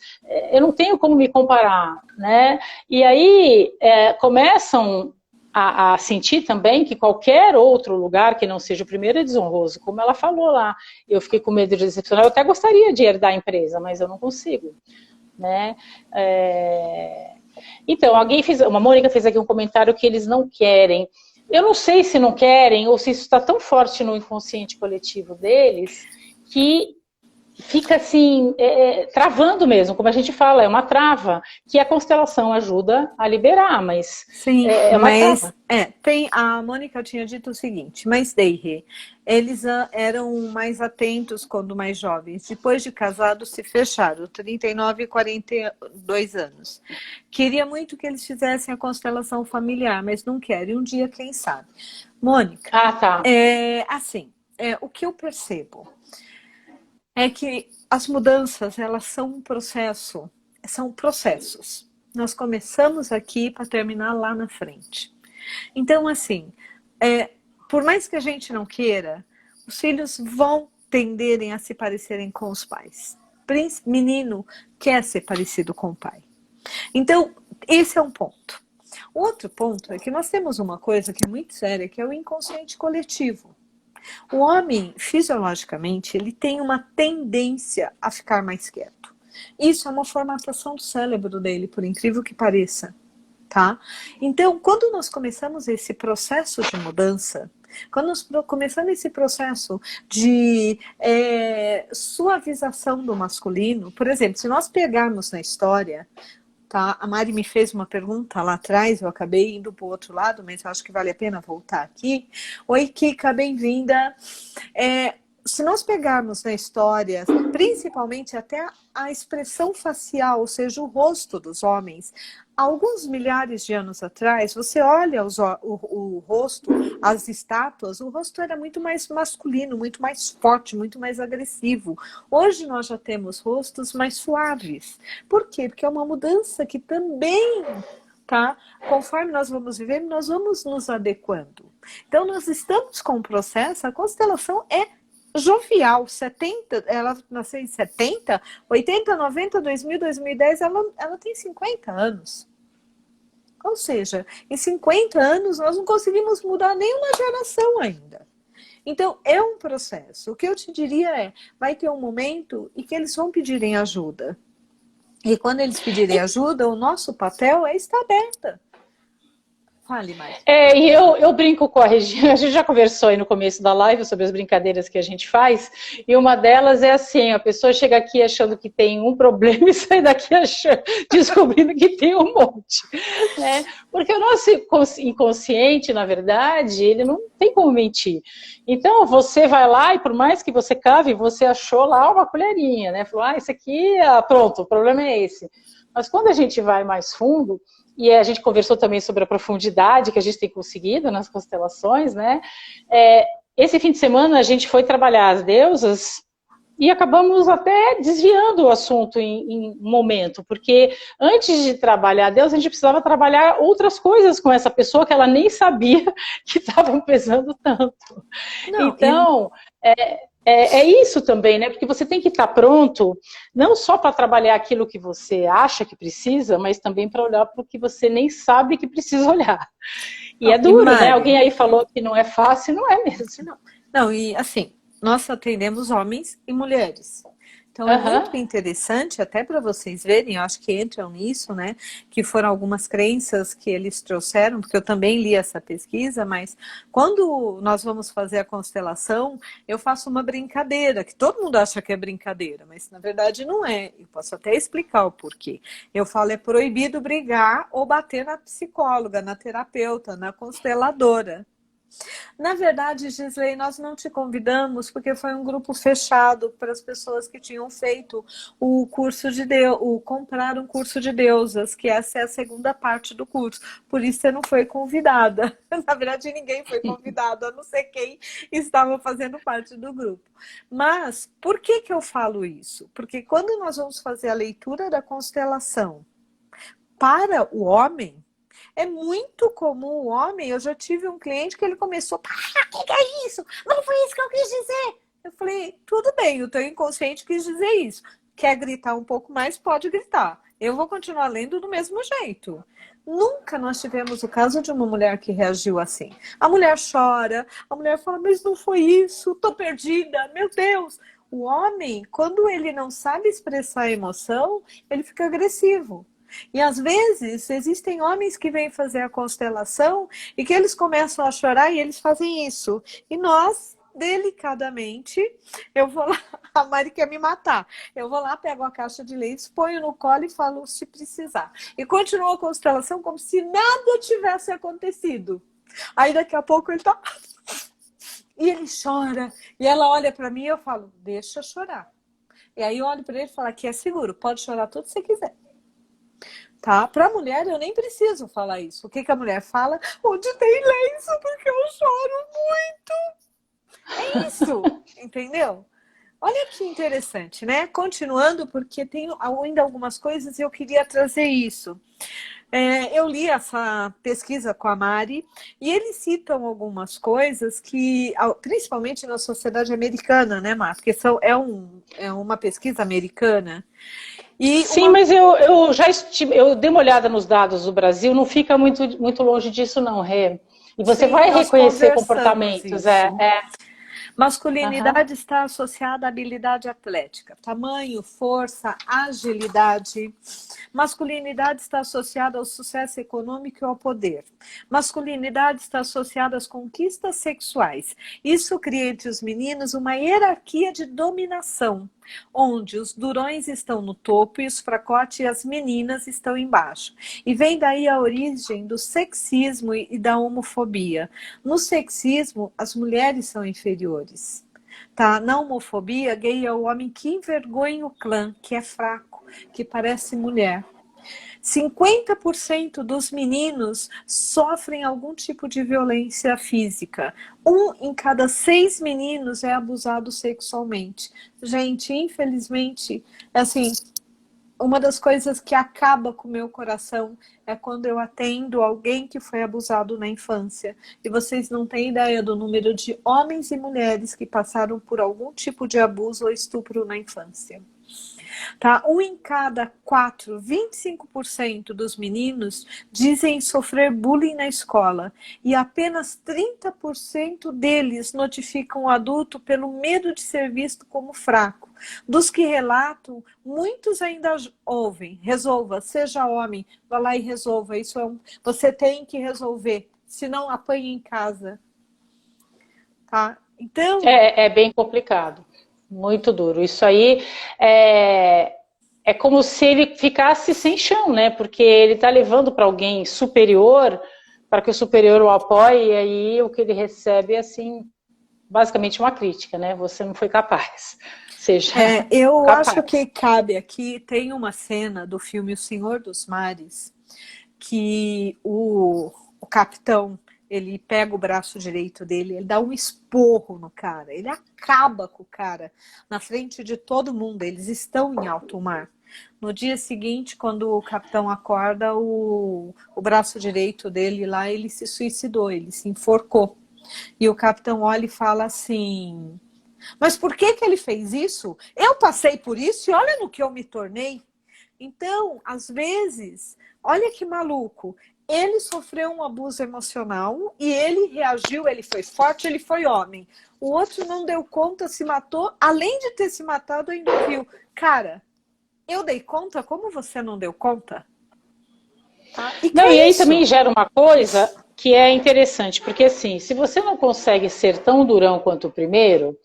[SPEAKER 2] eu não tenho como me comparar, né? E aí começam a sentir também que qualquer outro lugar que não seja o primeiro é desonroso, como ela falou lá. Eu fiquei com medo de decepcionar. Eu até gostaria de herdar a empresa, mas eu não consigo, né? Então, uma Mônica fez aqui um comentário que eles não querem. Eu não sei se não querem ou se isso está tão forte no inconsciente coletivo deles que fica assim, travando mesmo, como a gente fala, é uma trava, que a constelação ajuda a liberar, mas
[SPEAKER 1] sim,
[SPEAKER 2] é uma trava.
[SPEAKER 1] A Mônica tinha dito o seguinte, mas Deire, eles eram mais atentos quando mais jovens, depois de casados se fecharam, 39 e 42 anos. Queria muito que eles fizessem a constelação familiar, mas não querem, um dia quem sabe. Mônica,
[SPEAKER 2] tá.
[SPEAKER 1] O que eu percebo é que as mudanças, elas são um processo, são processos. Nós começamos aqui para terminar lá na frente. Então, assim, por mais que a gente não queira, os filhos vão tenderem a se parecerem com os pais. Menino quer ser parecido com o pai. Então, esse é um ponto. O outro ponto é que nós temos uma coisa que é muito séria, que é o inconsciente coletivo. O homem, fisiologicamente, ele tem uma tendência a ficar mais quieto. Isso é uma formatação do cérebro dele, por incrível que pareça. Tá? Então, quando nós começamos esse processo de mudança, quando nós começamos esse processo de suavização do masculino, por exemplo, se nós pegarmos na história, tá? A Mari me fez uma pergunta lá atrás, eu acabei indo para o outro lado, mas eu acho que vale a pena voltar aqui. Oi, Kika, bem-vinda. Se nós pegarmos na história, principalmente até a expressão facial, ou seja, o rosto dos homens, alguns milhares de anos atrás, você olha o rosto, as estátuas, o rosto era muito mais masculino, muito mais forte, muito mais agressivo. Hoje nós já temos rostos mais suaves. Por quê? Porque é uma mudança que também, tá? Conforme nós vamos vivendo, nós vamos nos adequando. Então nós estamos com um processo, a constelação é jovial, 70, ela nasceu em 70, 80, 90, 2000, 2010, ela tem 50 anos. Ou seja, em 50 anos nós não conseguimos mudar nenhuma geração ainda. Então, é um processo. O que eu te diria vai ter um momento em que eles vão pedirem ajuda. E quando eles pedirem ajuda, o nosso papel é estar aberta. Fale mais.
[SPEAKER 2] E eu brinco com a Regina, a gente já conversou aí no começo da live sobre as brincadeiras que a gente faz, e uma delas é assim, a pessoa chega aqui achando que tem um problema e sai daqui descobrindo que tem um monte. Né? Porque o nosso inconsciente, na verdade, ele não tem como mentir. Então, você vai lá e por mais que você cave, você achou lá uma colherinha, né? Falou, isso aqui, pronto, o problema é esse. Mas quando a gente vai mais fundo, e a gente conversou também sobre a profundidade que a gente tem conseguido nas constelações, né? Esse fim de semana a gente foi trabalhar as deusas e acabamos até desviando o assunto em um momento, porque antes de trabalhar Deus, a gente precisava trabalhar outras coisas com essa pessoa que ela nem sabia que estavam pesando tanto.
[SPEAKER 1] Não,
[SPEAKER 2] Então, é isso também, né? Porque você tem que estar pronto, não só para trabalhar aquilo que você acha que precisa, mas também para olhar para o que você nem sabe que precisa olhar. E é duro, né?
[SPEAKER 1] Mari,
[SPEAKER 2] Alguém aí falou que não é fácil, não é mesmo.
[SPEAKER 1] não, e assim, nós atendemos homens e mulheres. Então é muito interessante, até para vocês verem, eu acho que entram nisso, né? Que foram algumas crenças que eles trouxeram, porque eu também li essa pesquisa, mas quando nós vamos fazer a constelação, eu faço uma brincadeira, que todo mundo acha que é brincadeira, mas na verdade não é. Eu posso até explicar o porquê. Eu falo, é proibido brigar ou bater na psicóloga, na terapeuta, na consteladora. Na verdade, Gisley, nós não te convidamos porque foi um grupo fechado para as pessoas que tinham feito o curso de Deus, o comprar um curso de deusas, que essa é a segunda parte do curso. Por isso você não foi convidada. Na verdade, ninguém foi convidado, a não ser quem estava fazendo parte do grupo. Mas por que eu falo isso? Porque quando nós vamos fazer a leitura da constelação para o homem, é muito comum o homem, eu já tive um cliente que ele começou, o que é isso? Não foi isso que eu quis dizer. Eu falei, tudo bem, o teu inconsciente quis dizer isso. Quer gritar um pouco mais? Pode gritar. Eu vou continuar lendo do mesmo jeito. Nunca nós tivemos o caso de uma mulher que reagiu assim. A mulher chora, a mulher fala, mas não foi isso, tô perdida, meu Deus. O homem, quando ele não sabe expressar a emoção, ele fica agressivo. E às vezes existem homens que vêm fazer a constelação e que eles começam a chorar e eles fazem isso. E nós, delicadamente, eu vou lá, a Mari quer me matar. Eu vou lá, pego a caixa de leite, ponho no colo e falo se precisar. E continua a constelação como se nada tivesse acontecido. Aí daqui a pouco ele tá... E ele chora. E ela olha para mim e eu falo, deixa chorar. E aí eu olho para ele e falo, aqui é seguro, pode chorar tudo que você quiser. Tá? Para a mulher, eu nem preciso falar isso. O que a mulher fala? Onde tem lenço, porque eu choro muito. É isso, entendeu? Olha que interessante, né? Continuando, porque tem ainda algumas coisas e eu queria trazer isso. Eu li essa pesquisa com a Mari e eles citam algumas coisas que, principalmente na sociedade americana, né, Mar? Porque é uma pesquisa americana.
[SPEAKER 2] Sim, mas eu dei uma olhada nos dados do Brasil, não fica muito longe disso não, Rê. E você vai reconhecer comportamentos.
[SPEAKER 1] Masculinidade está associada à habilidade atlética, tamanho, força, agilidade. Masculinidade está associada ao sucesso econômico e ao poder. Masculinidade está associada às conquistas sexuais. Isso cria entre os meninos uma hierarquia de dominação, onde os durões estão no topo e os fracotes e as meninas estão embaixo. E vem daí a origem do sexismo e da homofobia. No sexismo, as mulheres são inferiores. Tá? Na homofobia, gay é o homem que envergonha o clã, que é fraco, que parece mulher. 50% dos meninos sofrem algum tipo de violência física. 1 em cada 6 meninos é abusado sexualmente. Gente, infelizmente, assim, uma das coisas que acaba com o meu coração é quando eu atendo alguém que foi abusado na infância. E vocês não têm ideia do número de homens e mulheres que passaram por algum tipo de abuso ou estupro na infância. Tá? 1 em cada 4, 25% dos meninos dizem sofrer bullying na escola e apenas 30% deles notificam o adulto pelo medo de ser visto como fraco. Dos que relatam, muitos ainda ouvem, resolva, seja homem, vá lá e resolva, você tem que resolver, senão apanha em casa. Tá? Então...
[SPEAKER 2] É bem complicado. Muito duro. Isso aí é como se ele ficasse sem chão, né? Porque ele está levando para alguém superior, para que o superior o apoie, e aí o que ele recebe é, assim, basicamente uma crítica, né? Você não foi capaz.
[SPEAKER 1] Eu
[SPEAKER 2] capaz.
[SPEAKER 1] acho que cabe aqui, tem uma cena do filme O Senhor dos Mares, que o capitão, ele pega o braço direito dele, ele dá um esporro no cara, ele acaba com o cara na frente de todo mundo, eles estão em alto mar. No dia seguinte, quando o capitão acorda, o braço direito dele lá, ele se suicidou, ele se enforcou. E o capitão olha e fala assim, mas por que ele fez isso? Eu passei por isso e olha no que eu me tornei. Então, às vezes, olha que maluco, ele sofreu um abuso emocional e ele reagiu, ele foi forte, ele foi homem. O outro não deu conta, se matou, além de ter se matado, ainda viu. Cara, eu dei conta, como você não deu conta? Tá?
[SPEAKER 2] E aí também gera uma coisa que é interessante, porque assim, se você não consegue ser tão durão quanto o primeiro,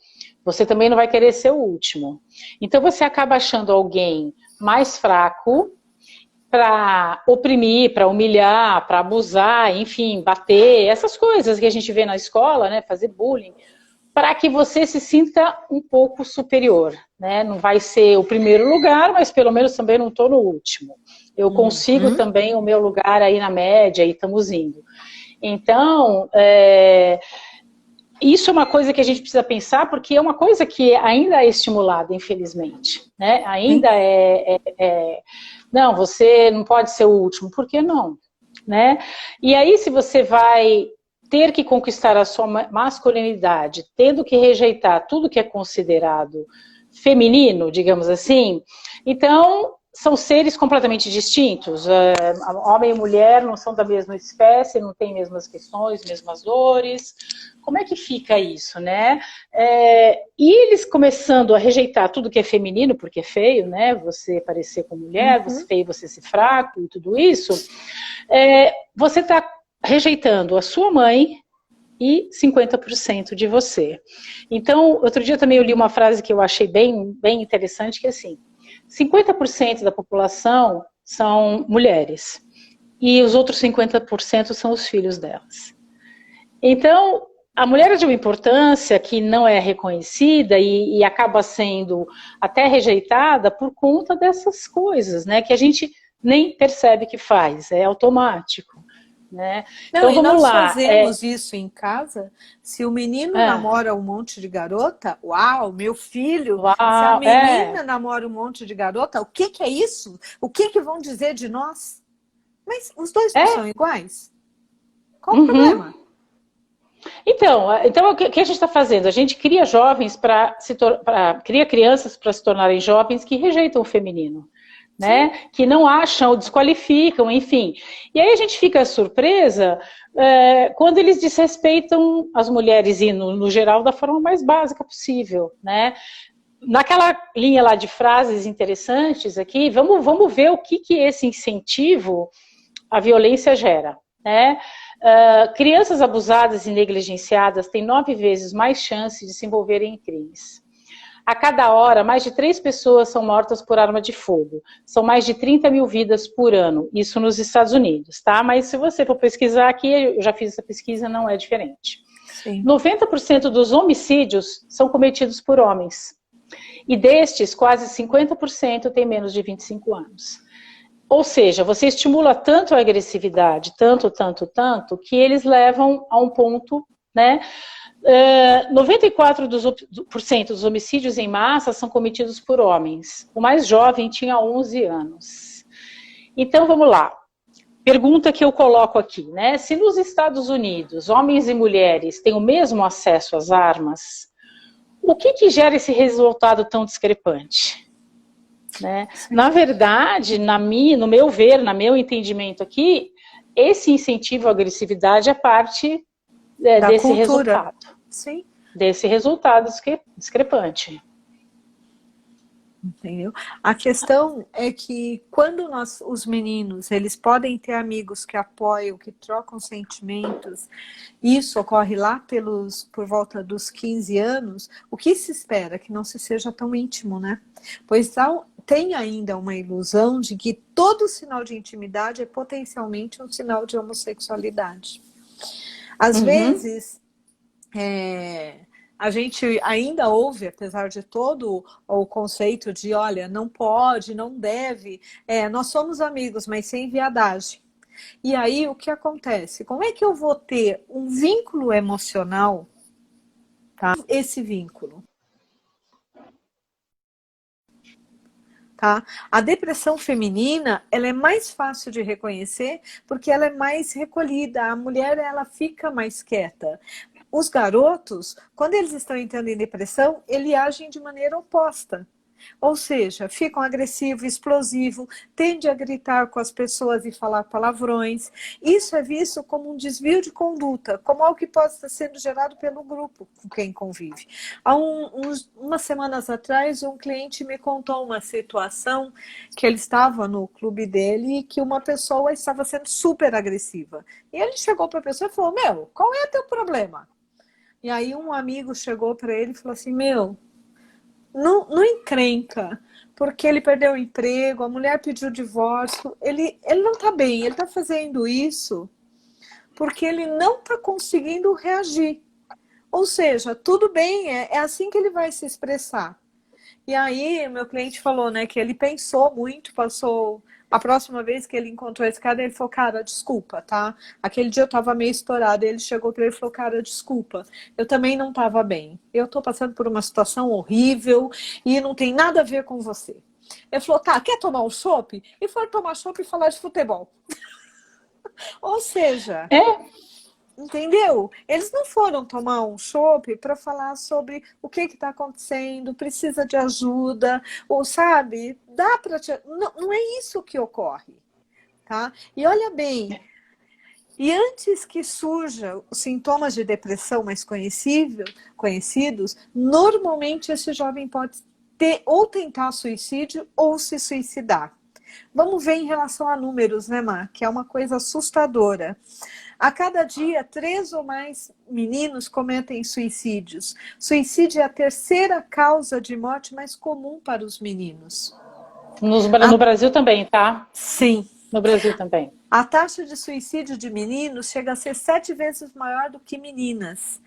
[SPEAKER 2] você também não vai querer ser o último. Então você acaba achando alguém mais fraco para oprimir, para humilhar, para abusar, enfim, bater, essas coisas que a gente vê na escola, né, fazer bullying, para que você se sinta um pouco superior, né? Não vai ser o primeiro lugar, mas pelo menos também não estou no último. Eu consigo também o meu lugar aí na média e estamos indo. Então, isso é uma coisa que a gente precisa pensar, porque é uma coisa que ainda é estimulada, infelizmente, né? Ainda não, você não pode ser o último, por que não? Né? E aí, se você vai ter que conquistar a sua masculinidade, tendo que rejeitar tudo que é considerado feminino, digamos assim, então são seres completamente distintos. Homem e mulher não são da mesma espécie, não têm mesmas questões, mesmas dores. Como é que fica isso, né? E eles começando a rejeitar tudo que é feminino, porque é feio, né? Você parecer com mulher, você feio, você ser fraco e tudo isso, você está rejeitando a sua mãe e 50% de você. Então, outro dia também eu li uma frase que eu achei bem interessante, que é assim, 50% da população são mulheres e os outros 50% são os filhos delas. Então, a mulher é de uma importância que não é reconhecida e acaba sendo até rejeitada por conta dessas coisas, né, que a gente nem percebe que faz, é automático. Né?
[SPEAKER 1] Não,
[SPEAKER 2] então vamos lá.
[SPEAKER 1] Fazemos isso em casa. Se o menino namora um monte de garota, uau, meu filho.
[SPEAKER 2] Uau,
[SPEAKER 1] se a menina namora um monte de garota, o que é isso? O que vão dizer de nós? Mas os dois não são iguais? Qual o problema?
[SPEAKER 2] Então, o que a gente está fazendo? A gente cria jovens cria crianças para se tornarem jovens que rejeitam o feminino. Né? Que não acham ou desqualificam, enfim. E aí a gente fica surpresa quando eles desrespeitam as mulheres e, no geral, da forma mais básica possível, né? Naquela linha lá de frases interessantes aqui, vamos ver o que esse incentivo à violência gera, né? Crianças abusadas e negligenciadas têm 9 vezes mais chance de se envolverem em crimes. A cada hora, mais de 3 pessoas são mortas por arma de fogo. São mais de 30 mil vidas por ano. Isso nos Estados Unidos, tá? Mas se você for pesquisar aqui, eu já fiz essa pesquisa, não é diferente. Sim. 90% dos homicídios são cometidos por homens. E destes, quase 50% têm menos de 25 anos. Ou seja, você estimula tanto a agressividade, tanto, que eles levam a um ponto, né? 94% dos homicídios em massa são cometidos por homens. O mais jovem tinha 11 anos. Então, vamos lá. Pergunta que eu coloco aqui, né? Se nos Estados Unidos, homens e mulheres têm o mesmo acesso às armas, o que gera esse resultado tão discrepante? Né? Na verdade, no meu ver, no meu entendimento aqui, esse incentivo à agressividade é parte desse cultura. Resultado.
[SPEAKER 1] Sim.
[SPEAKER 2] Desse resultado discrepante.
[SPEAKER 1] Entendeu? A questão é que quando os meninos, eles podem ter amigos que apoiam, que trocam sentimentos, isso ocorre lá por volta dos 15 anos, o que se espera? Que não se seja tão íntimo, né? Pois tem ainda uma ilusão de que todo sinal de intimidade é potencialmente um sinal de homossexualidade. Às vezes, a gente ainda ouve, apesar de todo o conceito de, olha, não pode, não deve, nós somos amigos, mas sem viadagem. E aí, o que acontece? Como é que eu vou ter um vínculo emocional, tá? Esse vínculo, tá? A depressão feminina, ela é mais fácil de reconhecer porque ela é mais recolhida. A mulher, ela fica mais quieta. Os garotos, quando eles estão entrando em depressão, eles agem de maneira oposta. Ou seja, ficam agressivos, explosivos, tendem a gritar com as pessoas e falar palavrões. Isso é visto como um desvio de conduta, como algo que pode estar sendo gerado pelo grupo com quem convive. Há umas semanas atrás, um cliente me contou uma situação que ele estava no clube dele e que uma pessoa estava sendo super agressiva. E ele chegou para a pessoa e falou, meu, qual é o teu problema? E aí um amigo chegou para ele e falou assim, meu, não encrenca, porque ele perdeu o emprego, a mulher pediu divórcio, ele não está bem, ele está fazendo isso porque ele não está conseguindo reagir. Ou seja, tudo bem, é assim que ele vai se expressar. E aí, meu cliente falou, né, que ele pensou muito, passou... A próxima vez que ele encontrou esse cara, ele falou, cara, desculpa, tá? Aquele dia eu tava meio estourado, ele chegou pra ele e falou, cara, desculpa, eu também não tava bem. Eu tô passando por uma situação horrível e não tem nada a ver com você. Ele falou, tá, quer tomar um chopp? E foi tomar chopp e falar de futebol. Ou seja... Entendeu? Eles não foram tomar um chopp para falar sobre o que está acontecendo, precisa de ajuda, ou sabe, dá para te... não é isso que ocorre, tá? E olha bem, e antes que surjam os sintomas de depressão mais conhecidos, normalmente esse jovem pode ter ou tentar suicídio ou se suicidar. Vamos ver em relação a números, né, Mar? Que é uma coisa assustadora. A cada dia, 3 ou mais meninos cometem suicídios. Suicídio é a terceira causa de morte mais comum para os meninos.
[SPEAKER 2] No Brasil também, tá?
[SPEAKER 1] Sim.
[SPEAKER 2] No Brasil também.
[SPEAKER 1] A taxa de suicídio de meninos chega a ser 7 vezes maior do que meninas.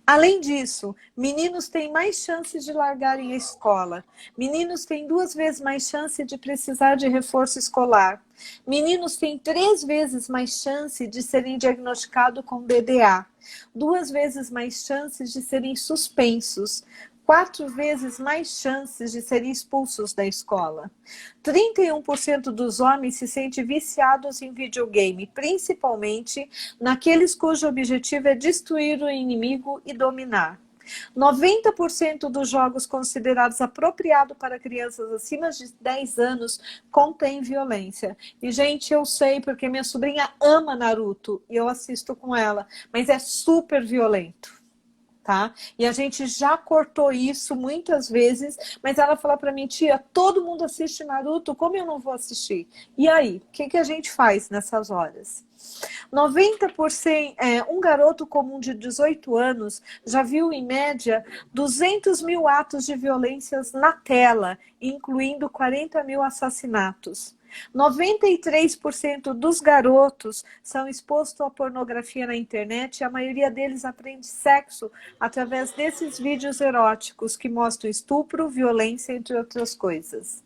[SPEAKER 1] Além disso, meninos têm mais chances de largarem a escola. Meninos têm 2 vezes mais chance de precisar de reforço escolar. Meninos têm 3 vezes mais chance de serem diagnosticados com DDA. 2 vezes mais chances de serem suspensos. 4 vezes mais chances de serem expulsos da escola. 31% dos homens se sentem viciados em videogame, principalmente naqueles cujo objetivo é destruir o inimigo e dominar. 90% dos jogos considerados apropriados para crianças acima de 10 anos contém violência. E, gente, eu sei porque minha sobrinha ama Naruto e eu assisto com ela, mas é super violento. Tá? E a gente já cortou isso muitas vezes, mas ela fala para mim, tia, todo mundo assiste Naruto, como eu não vou assistir? E aí, o que a gente faz nessas horas? 90%, um garoto comum de 18 anos já viu, em média, 200 mil atos de violências na tela, incluindo 40 mil assassinatos. 93% dos garotos são expostos à pornografia na internet e a maioria deles aprende sexo através desses vídeos eróticos que mostram estupro, violência, entre outras coisas.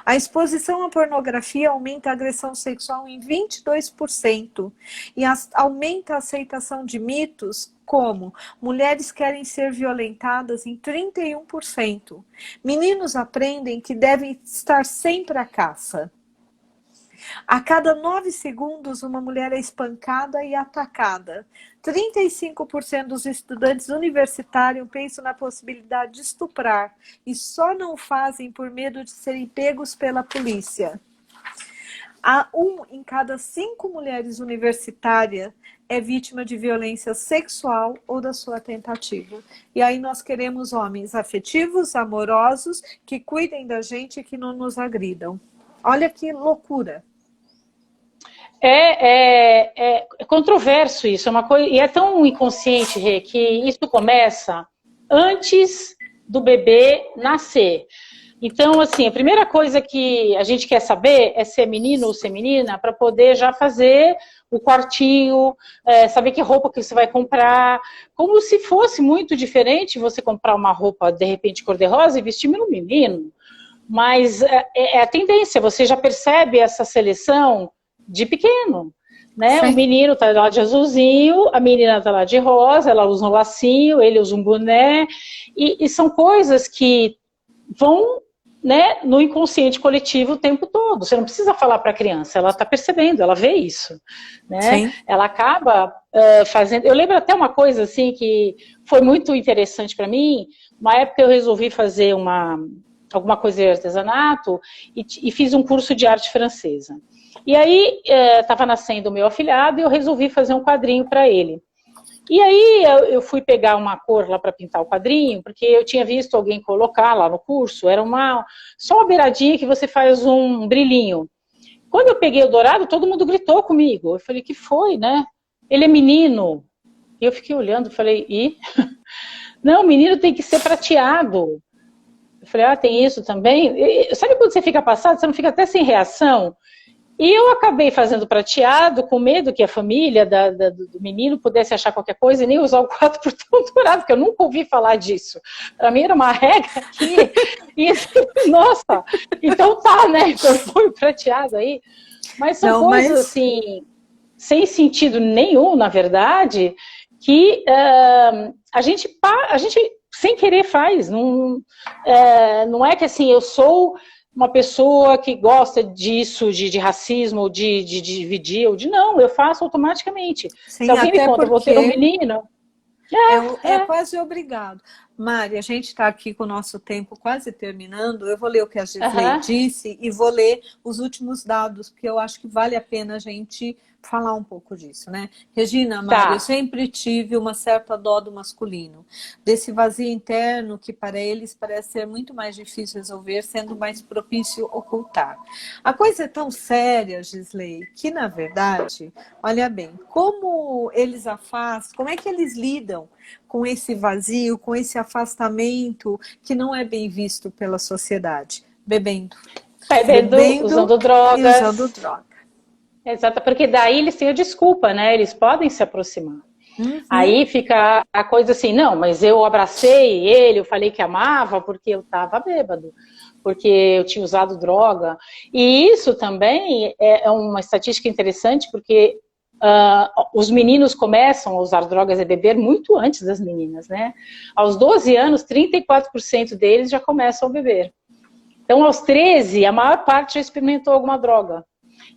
[SPEAKER 1] A exposição à pornografia aumenta a agressão sexual em 22% e aumenta a aceitação de mitos como mulheres querem ser violentadas em 31%. Meninos aprendem que devem estar sempre à caça. A cada 9 segundos, uma mulher é espancada e atacada. 35% dos estudantes universitários pensam na possibilidade de estuprar e só não fazem por medo de serem pegos pela polícia. 1 em cada 5 mulheres universitárias é vítima de violência sexual ou da sua tentativa. E aí nós queremos homens afetivos, amorosos, que cuidem da gente e que não nos agridam. Olha que loucura.
[SPEAKER 2] É controverso isso, é uma coisa, e é tão inconsciente, Rê, que isso começa antes do bebê nascer. Então, assim, a primeira coisa que a gente quer saber é se é menino ou se é menina, para poder já fazer o quartinho, saber que roupa que você vai comprar, como se fosse muito diferente você comprar uma roupa, de repente, cor-de-rosa e vestir no menino. Mas é a tendência, você já percebe essa seleção de pequeno. né?
[SPEAKER 1] Sim.
[SPEAKER 2] O menino tá lá de azulzinho, a menina tá lá de rosa, ela usa um lacinho, ele usa um boné, e são coisas que vão, né, no inconsciente coletivo o tempo todo. Você não precisa falar para a criança, ela está percebendo, ela vê isso, né?
[SPEAKER 1] Sim.
[SPEAKER 2] Ela acaba fazendo. Eu lembro até uma coisa assim que foi muito interessante para mim. Uma época eu resolvi fazer alguma coisa de artesanato e fiz um curso de arte francesa. E aí estava nascendo o meu afilhado e eu resolvi fazer um quadrinho para ele. E aí eu fui pegar uma cor lá para pintar o quadrinho, porque eu tinha visto alguém colocar lá no curso, era só uma beiradinha que você faz um brilhinho. Quando eu peguei o dourado, todo mundo gritou comigo. Eu falei, que foi, né? Ele é menino. E eu fiquei olhando, falei, e? Não, menino tem que ser prateado. Eu falei, tem isso também? E, sabe quando você fica passado, você não fica até sem reação? E eu acabei fazendo prateado, com medo que a família do menino pudesse achar qualquer coisa e nem usar o 4x dourado, porque eu nunca ouvi falar disso. Para mim era uma regra aqui. E, nossa, então tá, né? Então foi prateado aí. Mas são coisas assim, sem sentido nenhum, na verdade, que a gente sem querer faz. Não é que assim, eu sou uma pessoa que gosta disso, de racismo, ou de dividir, ou de não, eu faço automaticamente.
[SPEAKER 1] Sim,
[SPEAKER 2] se alguém me
[SPEAKER 1] até
[SPEAKER 2] conta, vou ter um
[SPEAKER 1] porque
[SPEAKER 2] menino,
[SPEAKER 1] é quase obrigado. Mari, a gente está aqui com o nosso tempo quase terminando. Eu vou ler o que a Gisley disse e vou ler os últimos dados, porque eu acho que vale a pena a gente falar um pouco disso, né? Regina, Mari, eu sempre tive uma certa dó do masculino, desse vazio interno que para eles parece ser muito mais difícil resolver, sendo mais propício ocultar. A coisa é tão séria, Gisley, que na verdade, olha bem, como eles afastam, como é que eles lidam com esse vazio, com esse afastamento que não é bem visto pela sociedade? Bebendo,
[SPEAKER 2] usando drogas.
[SPEAKER 1] E usando droga.
[SPEAKER 2] Exato, porque daí eles têm a desculpa, né? Eles podem se aproximar.
[SPEAKER 1] Uhum.
[SPEAKER 2] Aí fica a coisa assim, não, mas eu abracei ele, eu falei que amava porque eu estava bêbado, porque eu tinha usado droga. E isso também é uma estatística interessante, porque os meninos começam a usar drogas e beber muito antes das meninas, né? Aos 12 anos, 34% deles já começam a beber. Então, aos 13, a maior parte já experimentou alguma droga.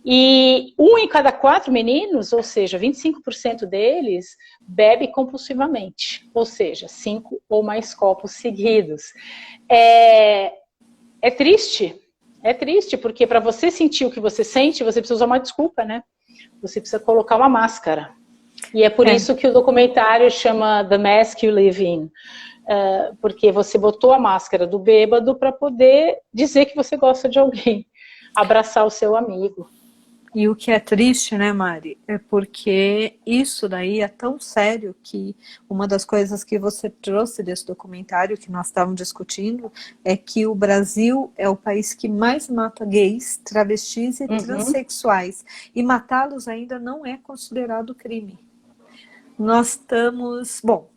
[SPEAKER 2] E 1 em cada 4 meninos, ou seja, 25% deles, bebe compulsivamente. Ou seja, 5 ou mais copos seguidos. É triste. É triste, porque para você sentir o que você sente, você precisa usar uma desculpa, né? Você precisa colocar uma máscara. E é por isso que o documentário chama The Mask You Live In. Porque você botou a máscara do bêbado para poder dizer que você gosta de alguém. Abraçar o seu amigo.
[SPEAKER 1] E o que é triste, né, Mari, é porque isso daí é tão sério que uma das coisas que você trouxe desse documentário que nós estávamos discutindo é que o Brasil é o país que mais mata gays, travestis e transexuais. E matá-los ainda não é considerado crime. Nós estamos... Bom,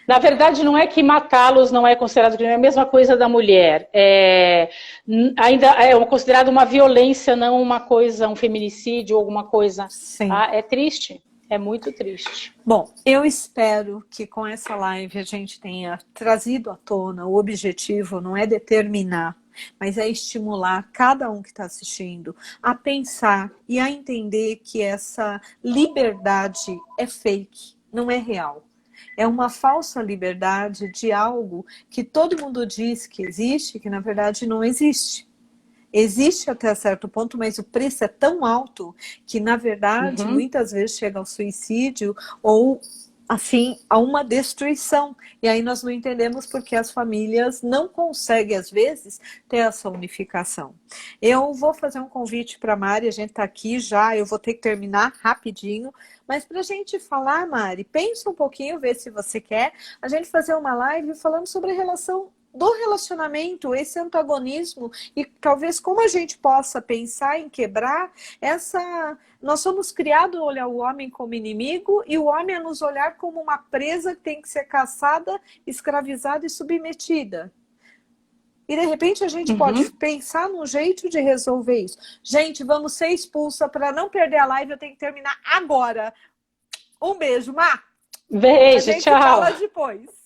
[SPEAKER 2] na verdade, não é que matá-los não é considerado crime, é a mesma coisa da mulher. Ainda é considerado uma violência, não uma coisa, um feminicídio ou alguma coisa. Tá? É triste, é muito triste.
[SPEAKER 1] Bom, eu espero que com essa live a gente tenha trazido à tona o objetivo, não é determinar, mas é estimular cada um que está assistindo a pensar e a entender que essa liberdade é fake, não é real. É uma falsa liberdade de algo que todo mundo diz que existe, que na verdade não existe. Existe até certo ponto, mas o preço é tão alto que na verdade muitas vezes chega ao suicídio ou assim a uma destruição. E aí nós não entendemos porque as famílias não conseguem às vezes ter essa unificação. Eu vou fazer um convite para a Mari, a gente está aqui já, eu vou ter que terminar rapidinho. Mas para a gente falar, Mari, pensa um pouquinho, vê se você quer, a gente fazer uma live falando sobre a relação do relacionamento, esse antagonismo e talvez como a gente possa pensar em quebrar essa... Nós somos criados a olhar o homem como inimigo e o homem a nos olhar como uma presa que tem que ser caçada, escravizada e submetida. E de repente a gente pode pensar num jeito de resolver isso. Gente, vamos ser expulsa para não perder a live, eu tenho que terminar agora. Um beijo, Má.
[SPEAKER 2] Beijo,
[SPEAKER 1] a gente
[SPEAKER 2] tchau.
[SPEAKER 1] fala depois.